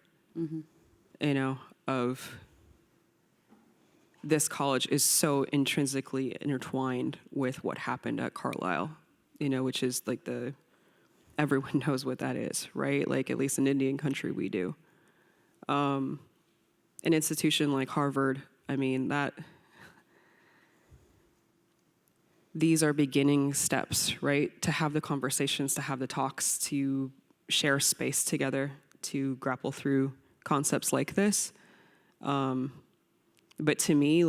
of this college is so intrinsically intertwined with what happened at Carlisle, which is everyone knows what that is, right? At least in Indian country, we do. An institution like Harvard, these are beginning steps, right? To have the conversations, to have the talks, to share space together, to grapple through concepts like this. But to me,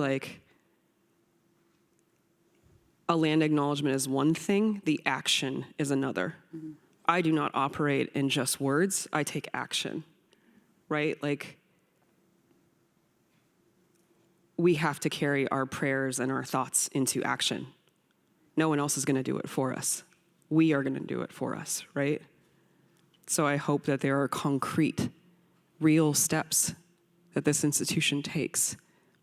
a land acknowledgement is one thing, the action is another. Mm-hmm. I do not operate in just words, I take action, right? We have to carry our prayers and our thoughts into action. No one else is gonna do it for us. We are gonna do it for us, right? So I hope that there are concrete, real steps that this institution takes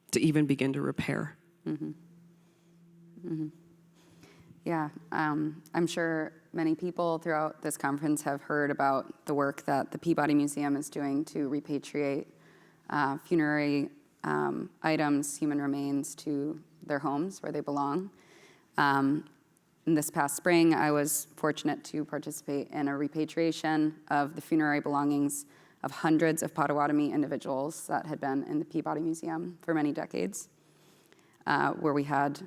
to even begin to repair. Mm-hmm. Mm-hmm. Yeah, I'm sure many people throughout this conference have heard about the work that the Peabody Museum is doing to repatriate funerary items, human remains, to their homes where they belong. In this past spring, I was fortunate to participate in a repatriation of the funerary belongings of hundreds of Potawatomi individuals that had been in the Peabody Museum for many decades, where we had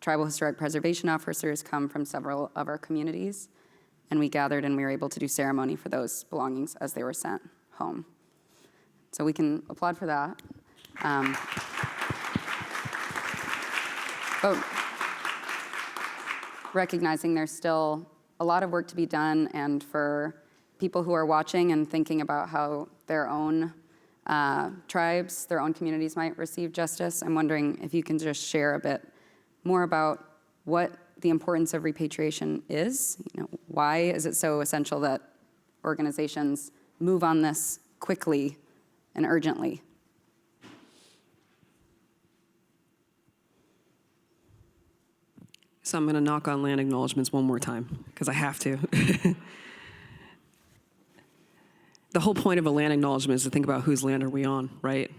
tribal historic preservation officers come from several of our communities, and we gathered and we were able to do ceremony for those belongings as they were sent home. So we can applaud for that. But recognizing there's still a lot of work to be done, and for people who are watching and thinking about how their own tribes, their own communities might receive justice, I'm wondering if you can just share a bit more about what the importance of repatriation is. Why is it so essential that organizations move on this quickly and urgently? So I'm gonna knock on land acknowledgements one more time, because I have to. The whole point of a land acknowledgement is to think about whose land are we on, right?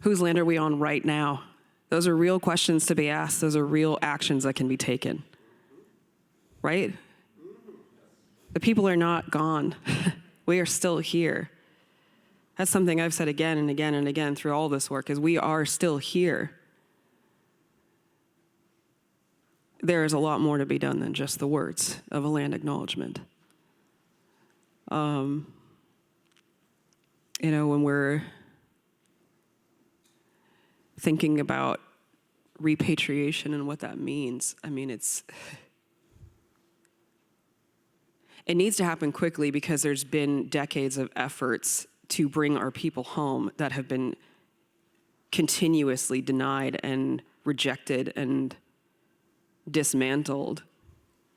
Whose land are we on right now? Those are real questions to be asked. Those are real actions that can be taken, right? The people are not gone. We are still here. That's something I've said again and again and again through all this work, is we are still here. There is a lot more to be done than just the words of a land acknowledgement. When we're thinking about repatriation and what that means, I mean, it needs to happen quickly because there's been decades of efforts to bring our people home that have been continuously denied and rejected and dismantled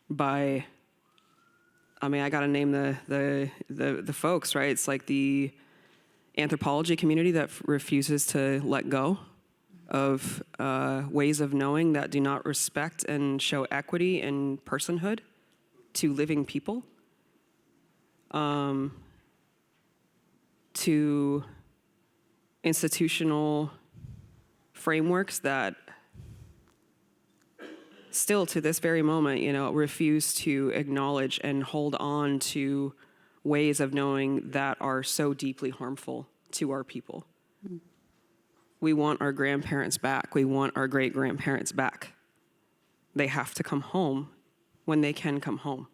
by, I mean, I got to name the folks, right? It's like the anthropology community that refuses to let go of ways of knowing that do not respect and show equity and personhood to living people, to institutional frameworks that still to this very moment, refuse to acknowledge and hold on to ways of knowing that are so deeply harmful to our people. Mm. We want our grandparents back. We want our great-grandparents back. They have to come home when they can come home.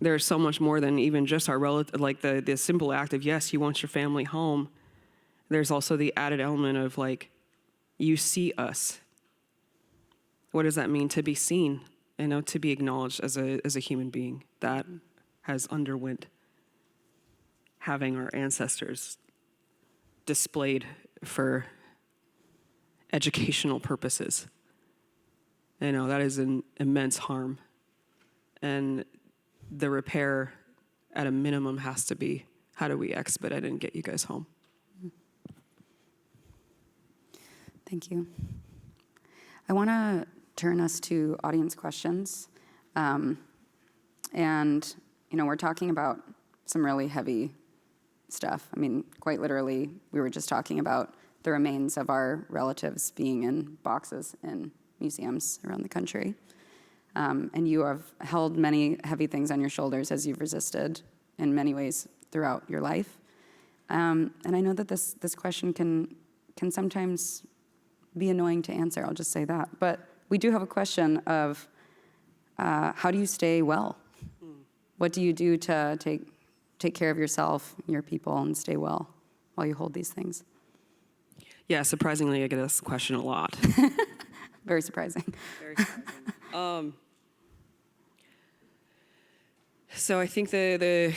There's so much more than even just our relative, like the simple act of, yes, you want your family home. There's also the added element of, like, you see us. What does that mean to be seen? To be acknowledged as a human being that has underwent having our ancestors displayed for educational purposes. That is an immense harm. And the repair at a minimum has to be, how do we expedite and get you guys home? Thank you. I want to turn us to audience questions. We're talking about some really heavy stuff. I mean, quite literally, we were just talking about the remains of our relatives being in boxes in museums around the country. And you have held many heavy things on your shoulders as you've resisted in many ways throughout your life. And I know that this question can sometimes be annoying to answer, I'll just say that. But we do have a question of how do you stay well? What do you do to take care of yourself, your people, and stay well while you hold these things? Yeah, surprisingly, I get this question a lot. Very surprising. Very surprising. So I think the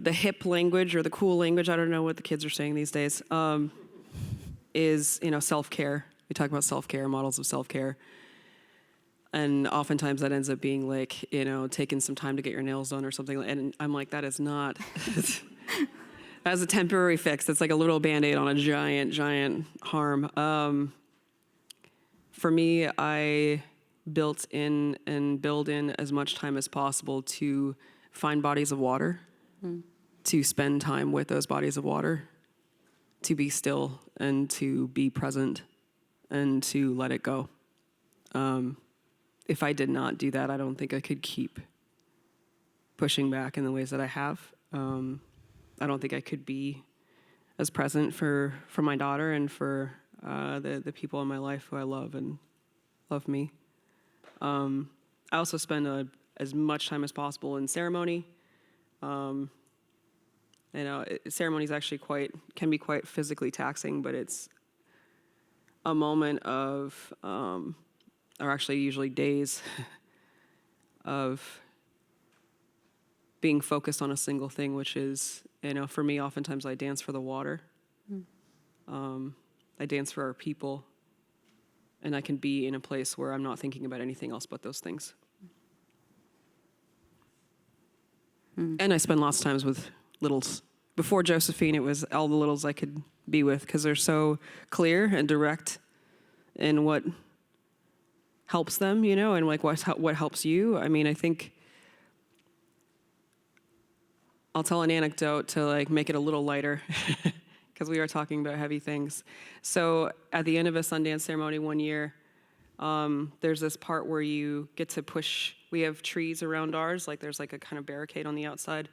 hip language or the cool language, I don't know what the kids are saying these days, is, self-care. We talk about self-care, models of self-care. And oftentimes that ends up being like, taking some time to get your nails done or something. And I'm like, that is not, that's a temporary fix. It's like a little Band-Aid on a giant, giant harm. For me, I built in and build in as much time as possible to find bodies of water, to spend time with those bodies of water, to be still and to be present and to let it go. If I did not do that, I don't think I could keep pushing back in the ways that I have. I don't think I could be as present for my daughter and for the people in my life who I love and love me. I also spend as much time as possible in ceremony. Ceremonies actually can be quite physically taxing, but it's a moment of, or actually usually days of being focused on a single thing, which is, for me, oftentimes I dance for the water. I dance for our people, and I can be in a place where I'm not thinking about anything else but those things. And I spend lots of times with littles. Before Josephine, it was all the littles I could be with because they're so clear and direct in what helps them, and like what helps you. I mean, I think I'll tell an anecdote to like make it a little lighter because we are talking about heavy things. So at the end of a Sundance ceremony one year, there's this part where you get to push. We have trees around ours, like there's like a kind of barricade on the outside,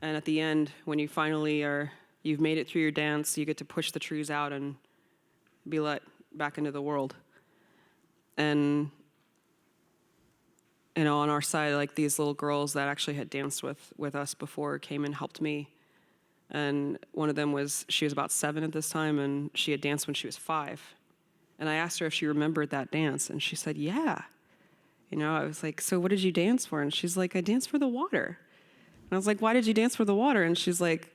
And at the end, when you finally you've made it through your dance, you get to push the trees out and be let back into the world. And, on our side, like these little girls that actually had danced with us before came and helped me. And one of them she was about 7 at this time, and she had danced when she was 5. And I asked her if she remembered that dance, and she said, yeah. I was like, so what did you dance for? And she's like, I danced for the water. And I was like, why did you dance for the water? And she's like,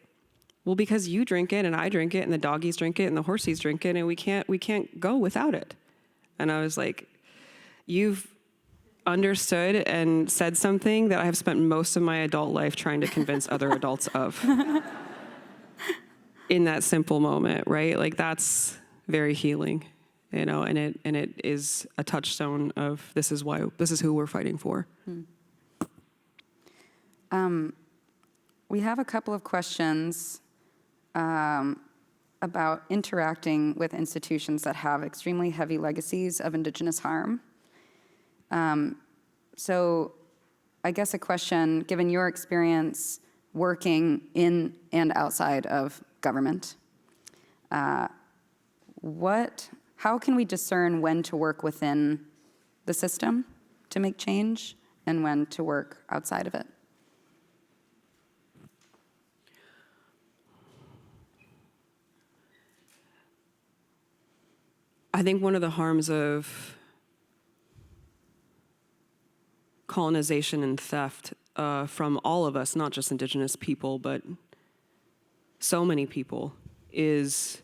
well, because you drink it, and I drink it, and the doggies drink it, and the horsies drink it, and we can't go without it. And I was like, you've understood and said something that I have spent most of my adult life trying to convince other adults of. In that simple moment, right? Like that's very healing, and it is a touchstone of this is who we're fighting for. We have a couple of questions about interacting with institutions that have extremely heavy legacies of Indigenous harm. So I guess a question, given your experience working in and outside of government, how can we discern when to work within the system to make change and when to work outside of it? I think one of the harms of colonization and theft from all of us, not just Indigenous people, but so many people, is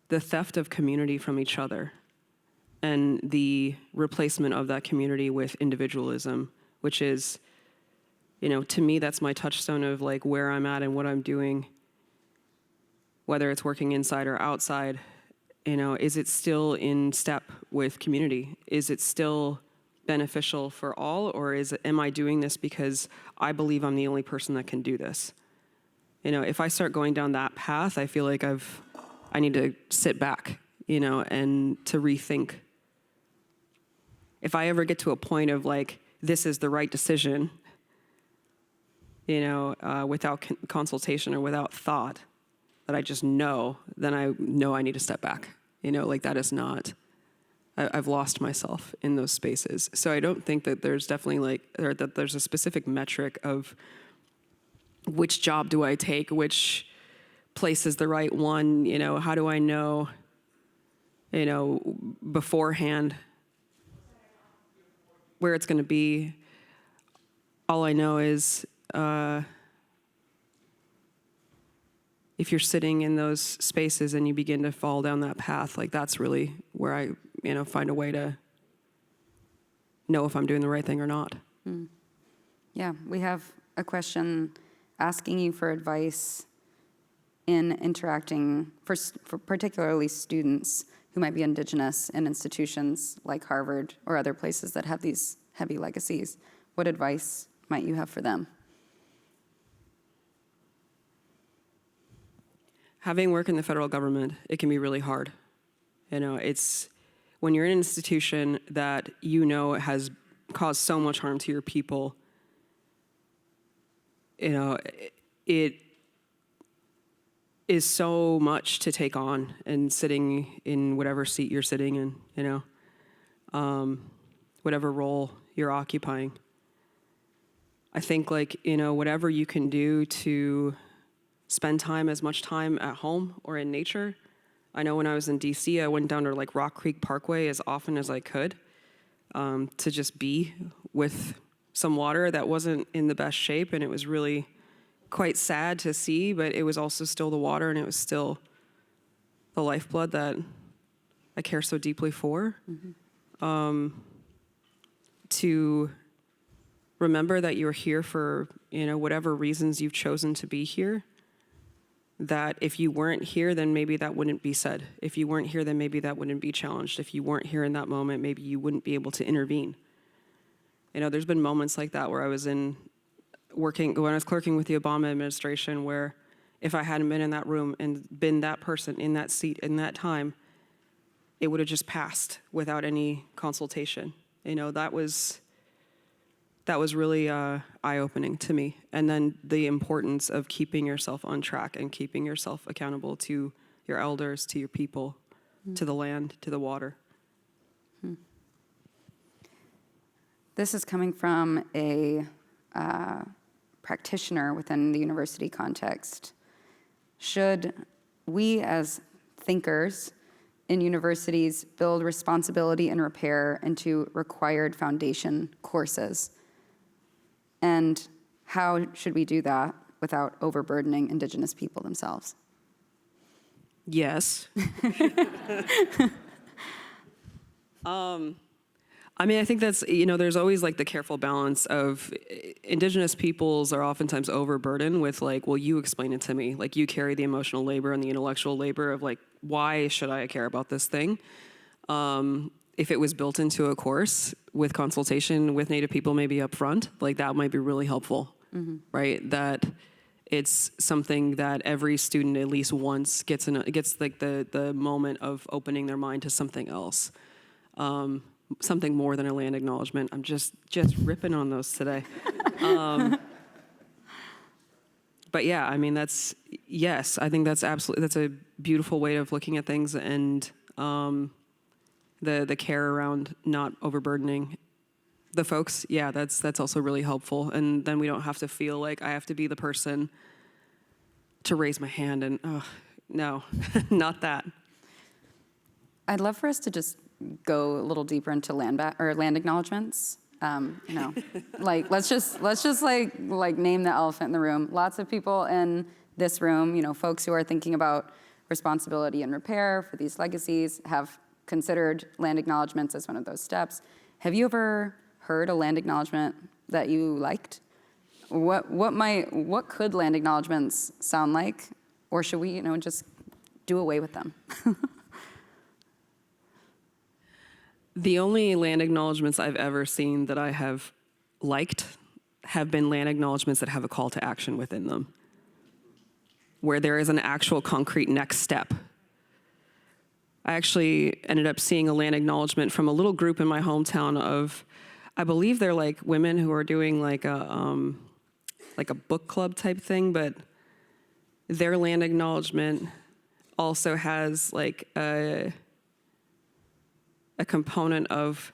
the theft of community from each other and the replacement of that community with individualism, which is, to me, that's my touchstone of like where I'm at and what I'm doing, whether it's working inside or outside. Is it still in step with community? Is it still beneficial for all, or am I doing this because I believe I'm the only person that can do this? If I start going down that path, I feel like I need to sit back, and to rethink. If I ever get to a point of like, this is the right decision, without consultation or without thought, that I just know, then I know I need to step back. Like that is not, I've lost myself in those spaces. So I don't think that there's definitely or that there's a specific metric of which job do I take, which place is the right one, how do I know, beforehand where it's going to be. All I know is if you're sitting in those spaces and you begin to fall down that path, like that's really where I, find a way to know if I'm doing the right thing or not. Yeah, we have a question asking you for advice in interacting for particularly students who might be Indigenous in institutions like Harvard or other places that have these heavy legacies. What advice might you have for them? Having worked in the federal government, it can be really hard. It's when you're in an institution that has caused so much harm to your people, it is so much to take on, and sitting in whatever seat you're sitting in, whatever role you're occupying. I think whatever you can do to spend as much time at home or in nature. I know when I was in DC, I went down to Rock Creek Parkway as often as I could to just be with some water that wasn't in the best shape, and it was really quite sad to see, but it was also still the water, and it was still the lifeblood that I care so deeply for. To remember that you're here for, whatever reasons you've chosen to be here, that if you weren't here, then maybe that wouldn't be said. If you weren't here, then maybe that wouldn't be challenged. If you weren't here in that moment, maybe you wouldn't be able to intervene. There's been moments like that where I was when I was clerking with the Obama administration, where if I hadn't been in that room and been that person in that seat in that time, it would have just passed without any consultation. That was that was really eye-opening to me. And then the importance of keeping yourself on track and keeping yourself accountable to your elders, to your people, to the land, to the water. This is coming from a practitioner within the university context. Should we as thinkers in universities build responsibility and repair into required foundation courses? And how should we do that without overburdening Indigenous people themselves? Yes. I mean, I think that's, there's always like the careful balance of Indigenous peoples are oftentimes overburdened with like, well, you explain it to me. Like you carry the emotional labor and the intellectual labor of like, why should I care about this thing? If it was built into a course with consultation with Native people maybe up front, like that might be really helpful, right? That it's something that every student at least once gets like the moment of opening their mind to something else. Something more than a land acknowledgement. I'm just ripping on those today. But yeah, I mean, I think that's a beautiful way of looking at things, and the care around not overburdening the folks, yeah, that's also really helpful. And then we don't have to feel like I have to be the person to raise my hand and, no, not that. I'd love for us to just go a little deeper into land acknowledgements. Like let's just like name the elephant in the room. Lots of people in this room, folks who are thinking about responsibility and repair for these legacies have considered land acknowledgements as one of those steps. Have you ever heard a land acknowledgement that you liked? What could land acknowledgements sound like? Or should we, just do away with them? The only land acknowledgements I've ever seen that I have liked have been land acknowledgements that have a call to action within them, where there is an actual concrete next step. I actually ended up seeing a land acknowledgement from a little group in my hometown of, I believe they're like women who are doing like a book club type thing, but their land acknowledgement also has like a component of,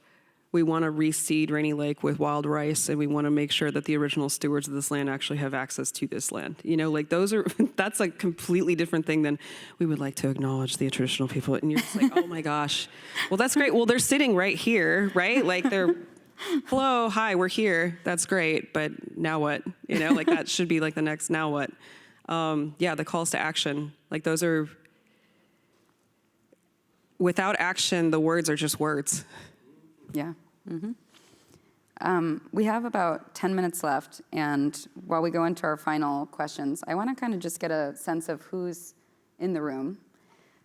we want to reseed Rainy Lake with wild rice, and we want to make sure that the original stewards of this land actually have access to this land. Like that's a completely different thing than we would like to acknowledge the traditional people. And you're just like, oh my gosh. Well, that's great. Well, they're sitting right here, right? Like they're, hello, hi, we're here. That's great. But now what? Like that should be like the next, now what? Yeah, the calls to action, like those are, without action, the words are just words. Yeah. We have about 10 minutes left, and while we go into our final questions, I want to kind of just get a sense of who's in the room.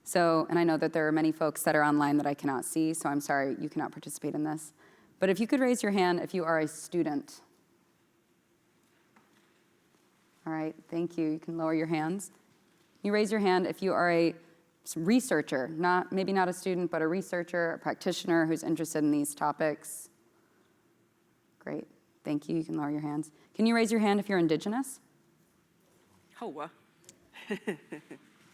So, and I know that there are many folks that are online that I cannot see, so I'm sorry you cannot participate in this. But if you could raise your hand if you are a student. All right, thank you. You can lower your hands. You raise your hand if you are a researcher, maybe not a student, but a researcher, a practitioner who's interested in these topics. Great, thank you. You can lower your hands. Can you raise your hand if you're Indigenous? Oh,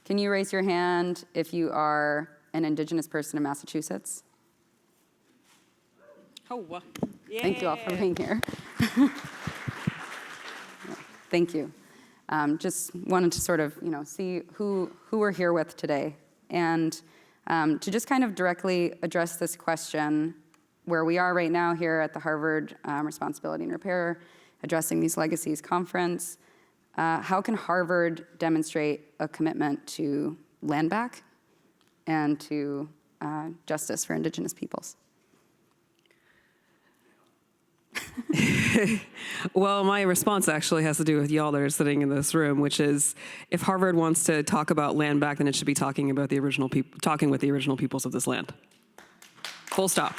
Can you raise your hand if you are an Indigenous person in Massachusetts? Oh, yeah. Thank you all for being here. Thank you. Just wanted to sort of, see who we're here with today. And to just kind of directly address this question, where we are right now here at the Harvard Responsibility and Repair, addressing these legacies conference, how can Harvard demonstrate a commitment to land back and to justice for Indigenous peoples? Well, my response actually has to do with y'all that are sitting in this room, which is, if Harvard wants to talk about land back, then it should be talking about the original people, talking with the original peoples of this land. Full stop.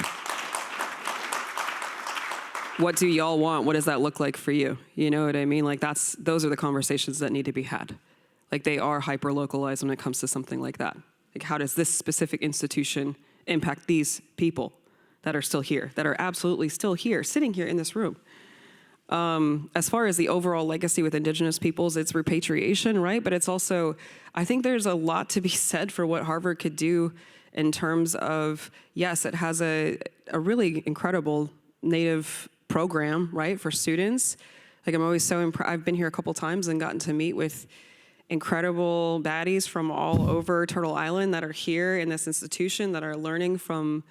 What do y'all want? What does that look like for you? You know what I mean? Like those are the conversations that need to be had. Like they are hyper-localized when it comes to something like that. Like how does this specific institution impact these people that are still here, that are absolutely still here, sitting here in this room? As far as the overall legacy with Indigenous peoples, it's repatriation, right? But it's also, I think there's a lot to be said for what Harvard could do in terms of, yes, it has a really incredible Native program, right, for students. Like, I'm always so impressed. I've been here a couple times and gotten to meet with incredible baddies from all over Turtle Island that are here in this institution that are learning from,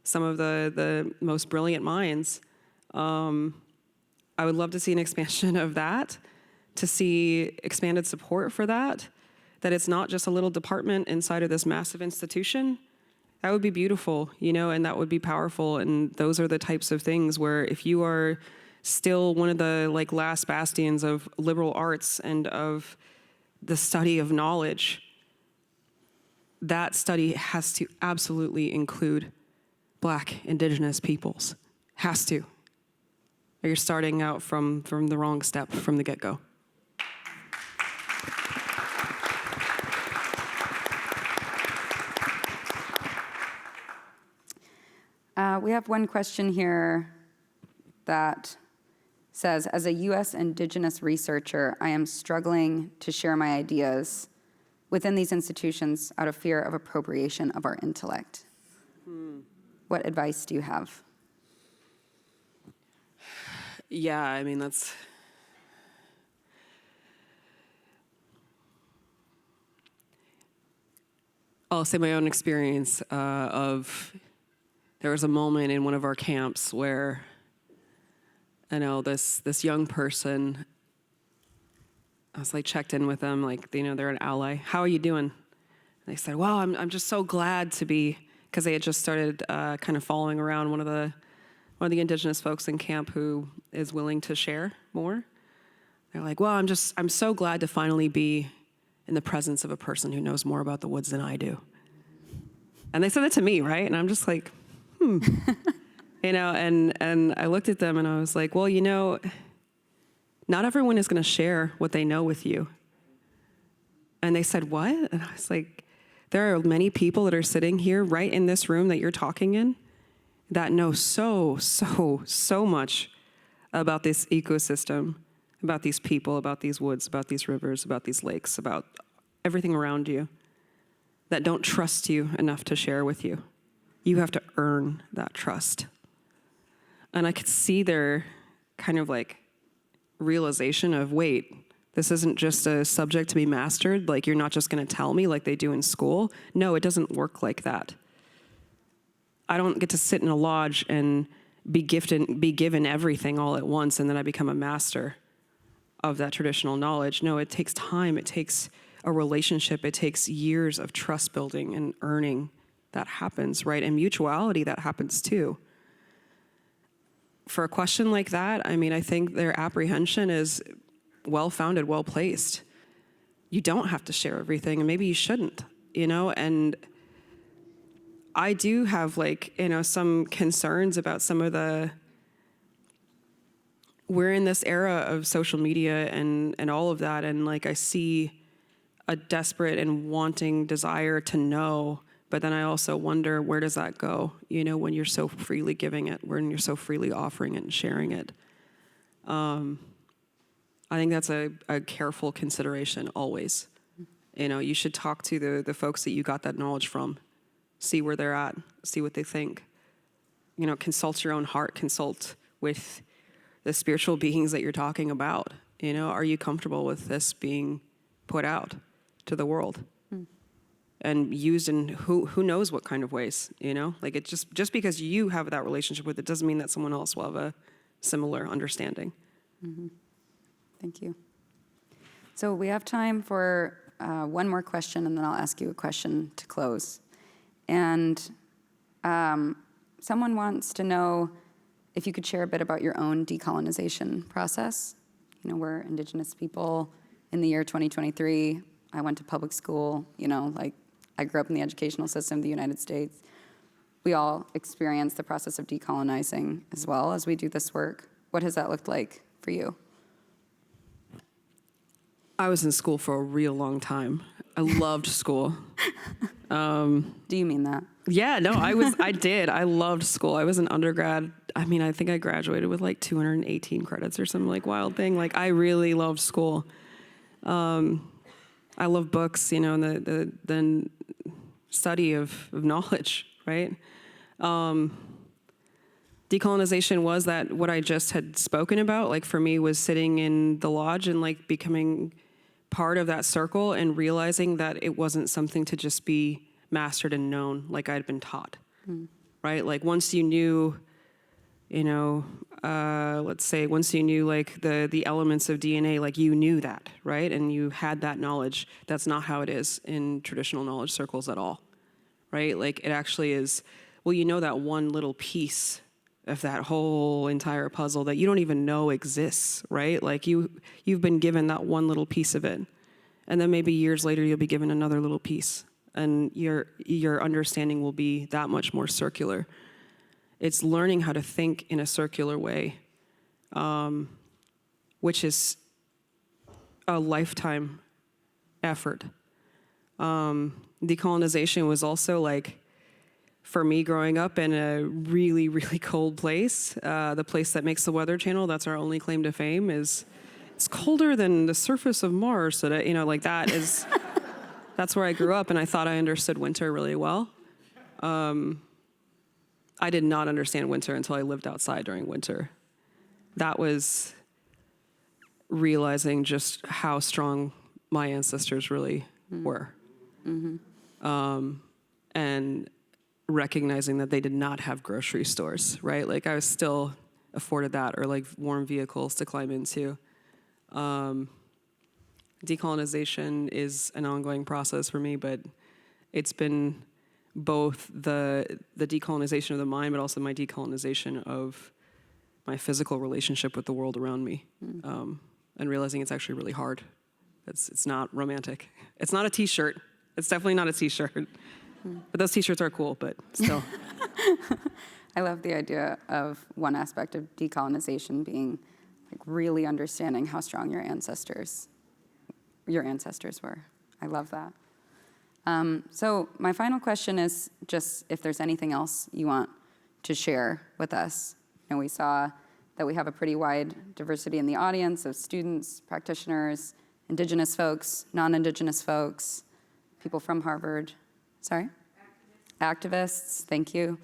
some of the most brilliant minds. I would love to see an expansion of that, to see expanded support for that it's not just a little department inside of this massive institution. That would be beautiful, and that would be powerful. And those are the types of things where if you are still one of the last bastions of liberal arts and of the study of knowledge, that study has to absolutely include Black, Indigenous peoples. Has to. Or you're starting out from the wrong step from the get-go. We have one question here that says, as a U.S. Indigenous researcher, I am struggling to share my ideas within these institutions out of fear of appropriation of our intellect. What advice do you have? Yeah, I mean, I'll say my own experience of, there was a moment in one of our camps where, this young person, I was checked in with them, they're an ally. How are you doing? And they said, well, I'm just so glad to be, because they had just started kind of following around one of the Indigenous folks in camp who is willing to share more. They're like, well, I'm so glad to finally be in the presence of a person who knows more about the woods than I do. And they said that to me, right? And I'm just like, and I looked at them and I was like, well, not everyone is going to share what they know with you. And they said, what? And I was like, there are many people that are sitting here right in this room that you're talking in that know so much about this ecosystem, about these people, about these woods, about these rivers, about these lakes, about everything around you, that don't trust you enough to share with you. You have to earn that trust. And I could see their kind of realization of, wait, this isn't just a subject to be mastered. You're not just going to tell me like they do in school. No, it doesn't work like that. I don't get to sit in a lodge and be given everything all at once, and then I become a master of that traditional knowledge. No, it takes time. It takes a relationship. It takes years of trust building and earning that happens, right? And mutuality that happens too. For a question like that, I think their apprehension is well-founded, well-placed. You don't have to share everything, and maybe you shouldn't, and I do have some concerns about some of we're in this era of social media and all of that, and I see a desperate and wanting desire to know, but then I also wonder, where does that go, when you're so freely giving it, when you're so freely offering it and sharing it. I think that's a careful consideration always. You should talk to the folks that you got that knowledge from. See where they're at, see what they think. Consult your own heart, consult with the spiritual beings that you're talking about. Are you comfortable with this being put out to the world? And used in who knows what kind of ways, It just because you have that relationship with it doesn't mean that someone else will have a similar understanding. Mm-hmm. Thank you. So we have time for one more question, and then I'll ask you a question to close. And someone wants to know if you could share a bit about your own decolonization process. We're Indigenous people in the year 2023. I went to public school, I grew up in the educational system of the United States. We all experience the process of decolonizing as well as we do this work. What has that looked like for you? I was in school for a real long time. I loved school. Do you mean that? Yeah, no, I did. I loved school. I was an undergrad. I mean, I think I graduated with like 218 credits or some like wild thing. Like, I really loved school. I love books, you know, and the study of knowledge, right? Decolonization was that what I just had spoken about, like for me, was sitting in the lodge and like becoming part of that circle and realizing that it wasn't something to just be mastered and known like I'd been taught, right? Like once you knew, you know, let's say once you knew like the elements of DNA, like you knew that, right? And you had that knowledge. That's not how it is in traditional knowledge circles at all, right? Like it actually is, well, you know that one little piece of that whole entire puzzle that you don't even know exists, right? Like you've been given that one little piece of it. And then maybe years later, you'll be given another little piece. And your understanding will be that much more circular. It's learning how to think in a circular way, which is a lifetime effort. Decolonization was also like, for me growing up in a really, really cold place, the place that makes the Weather Channel, that's our only claim to fame, is it's colder than the surface of Mars. So that, you know, like that is, that's where I grew up, and I thought I understood winter really well. I did not understand winter until I lived outside during winter. That was realizing just how strong my ancestors really were. And recognizing that they did not have grocery stores, right? Like I was still afforded that, or like warm vehicles to climb into. Decolonization is an ongoing process for me, but it's been both the decolonization of the mind, but also my decolonization of my physical relationship with the world around me, and realizing it's actually really hard. It's not romantic. It's not a t-shirt. It's definitely not a t-shirt. But those t-shirts are cool, but still. I love the idea of one aspect of decolonization being like really understanding how strong your ancestors were. I love that. So my final question is just if there's anything else you want to share with us. And we saw that we have a pretty wide diversity in the audience of students, practitioners, Indigenous folks, non-Indigenous folks, people from Harvard. Sorry? Activists, thank you.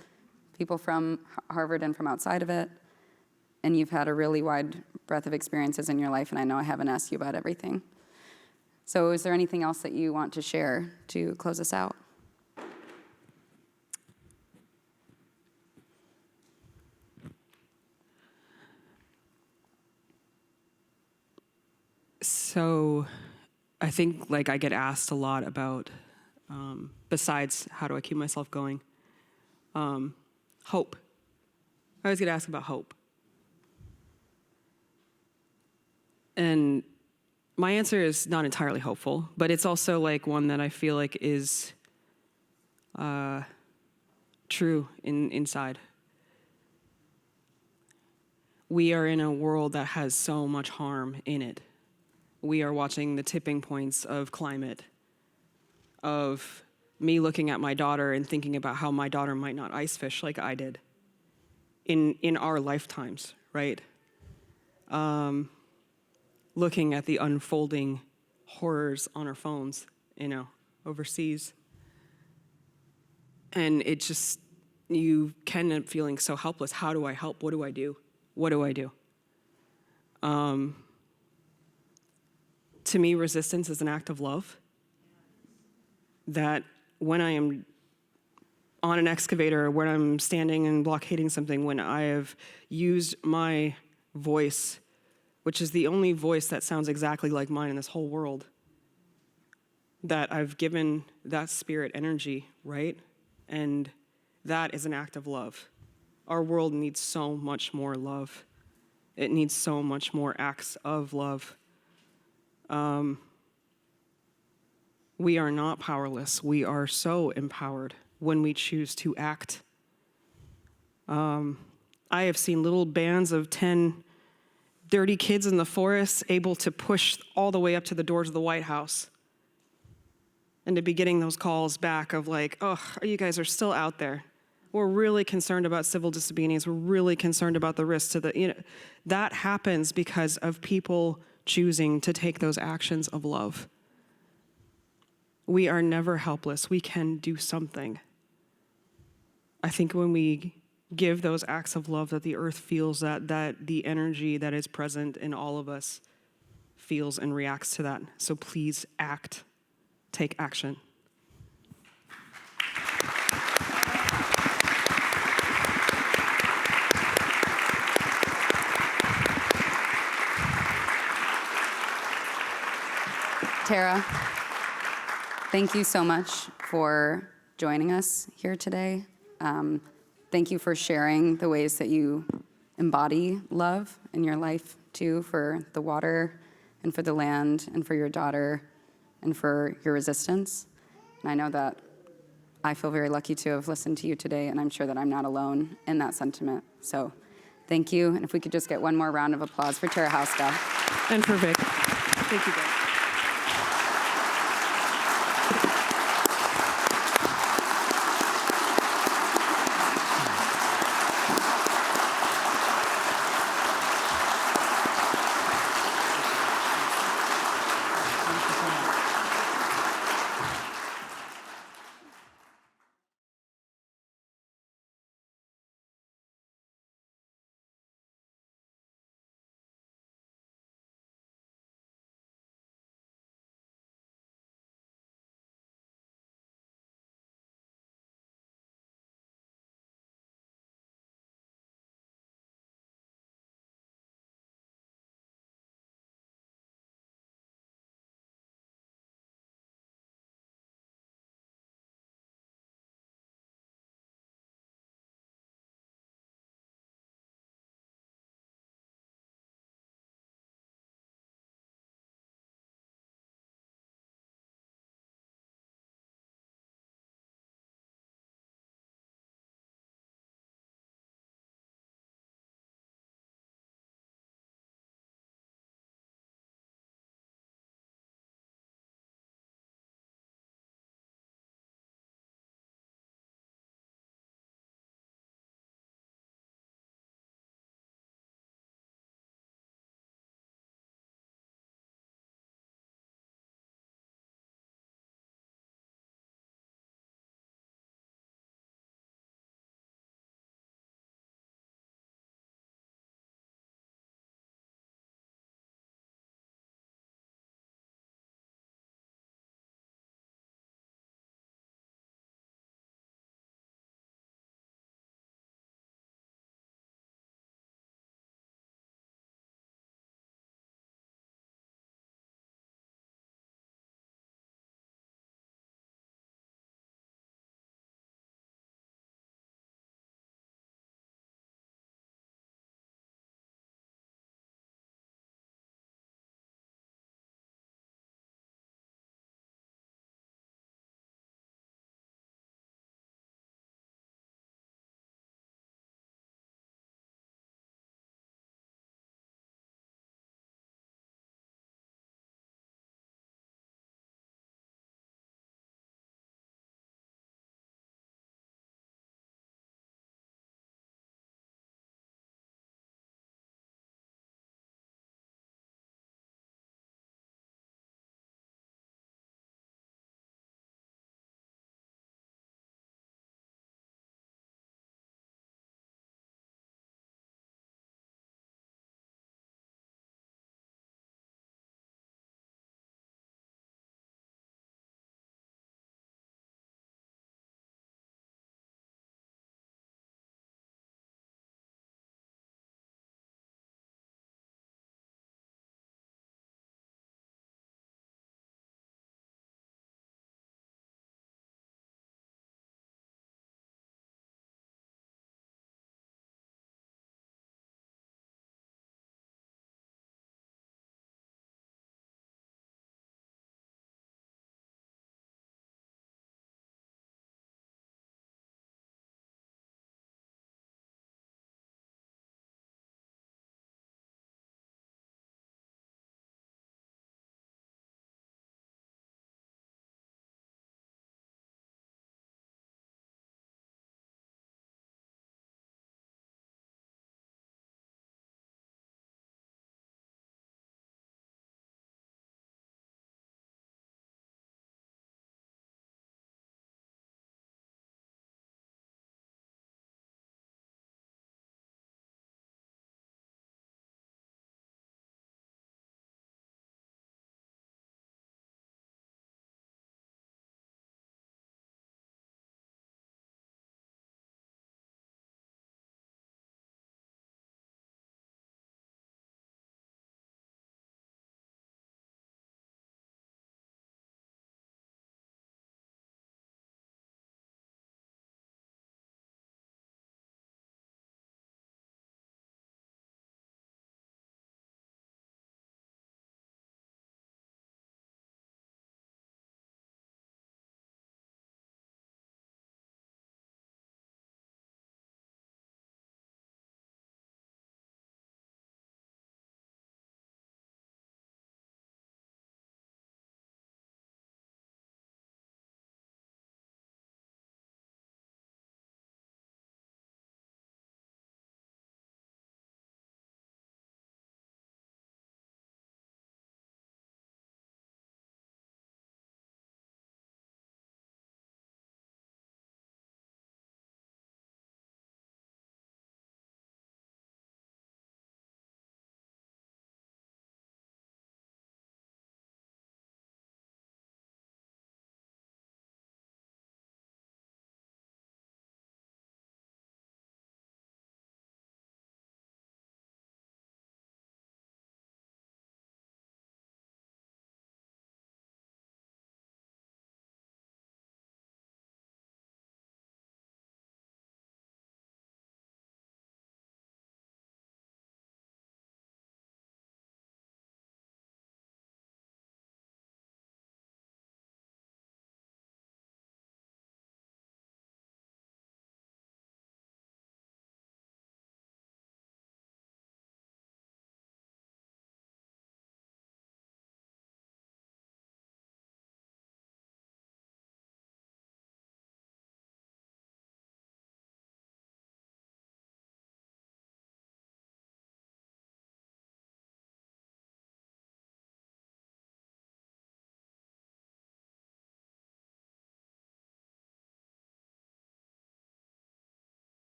People from Harvard and from outside of it. And you've had a really wide breadth of experiences in your life, and I know I haven't asked you about everything. So is there anything else that you want to share to close us out? So I think like I get asked a lot about, besides how do I keep myself going, hope. I always get asked about hope. And my answer is not entirely hopeful, but it's also like one that I feel like is true inside. We are in a world that has so much harm in it. We are watching the tipping points of climate, of me looking at my daughter and thinking about how my daughter might not ice fish like I did in our lifetimes, right? Looking at the unfolding horrors on our phones, you know, overseas. And it just, you can end up feeling so helpless. How do I help? What do I do? What do I do? To me, resistance is an act of love. That when I am on an excavator, or when I'm standing and blockading something, when I have used my voice, which is the only voice that sounds exactly like mine in this whole world, that I've given that spirit energy, right? And that is an act of love. Our world needs so much more love. It needs so much more acts of love. We are not powerless. We are so empowered when we choose to act. I have seen little bands of 10 dirty kids in the forest able to push all the way up to the doors of the White House. And to be getting those calls back of like, oh, you guys are still out there. We're really concerned about civil disobedience. We're really concerned about the risk to the, that happens because of people choosing to take those actions of love. We are never helpless. We can do something. I think when we give those acts of love, that the earth feels that the energy that is present in all of us feels and reacts to that. So please act. Take action. Tara, thank you so much for joining us here today. Thank you for sharing the ways that you embody love in your life, too, for the water and for the land and for your daughter and for your resistance. And I know that I feel very lucky to have listened to you today, and I'm sure that I'm not alone in that sentiment. So thank you. And if we could just get one more round of applause for Tara Houska. And for Vic. Thank you, guys.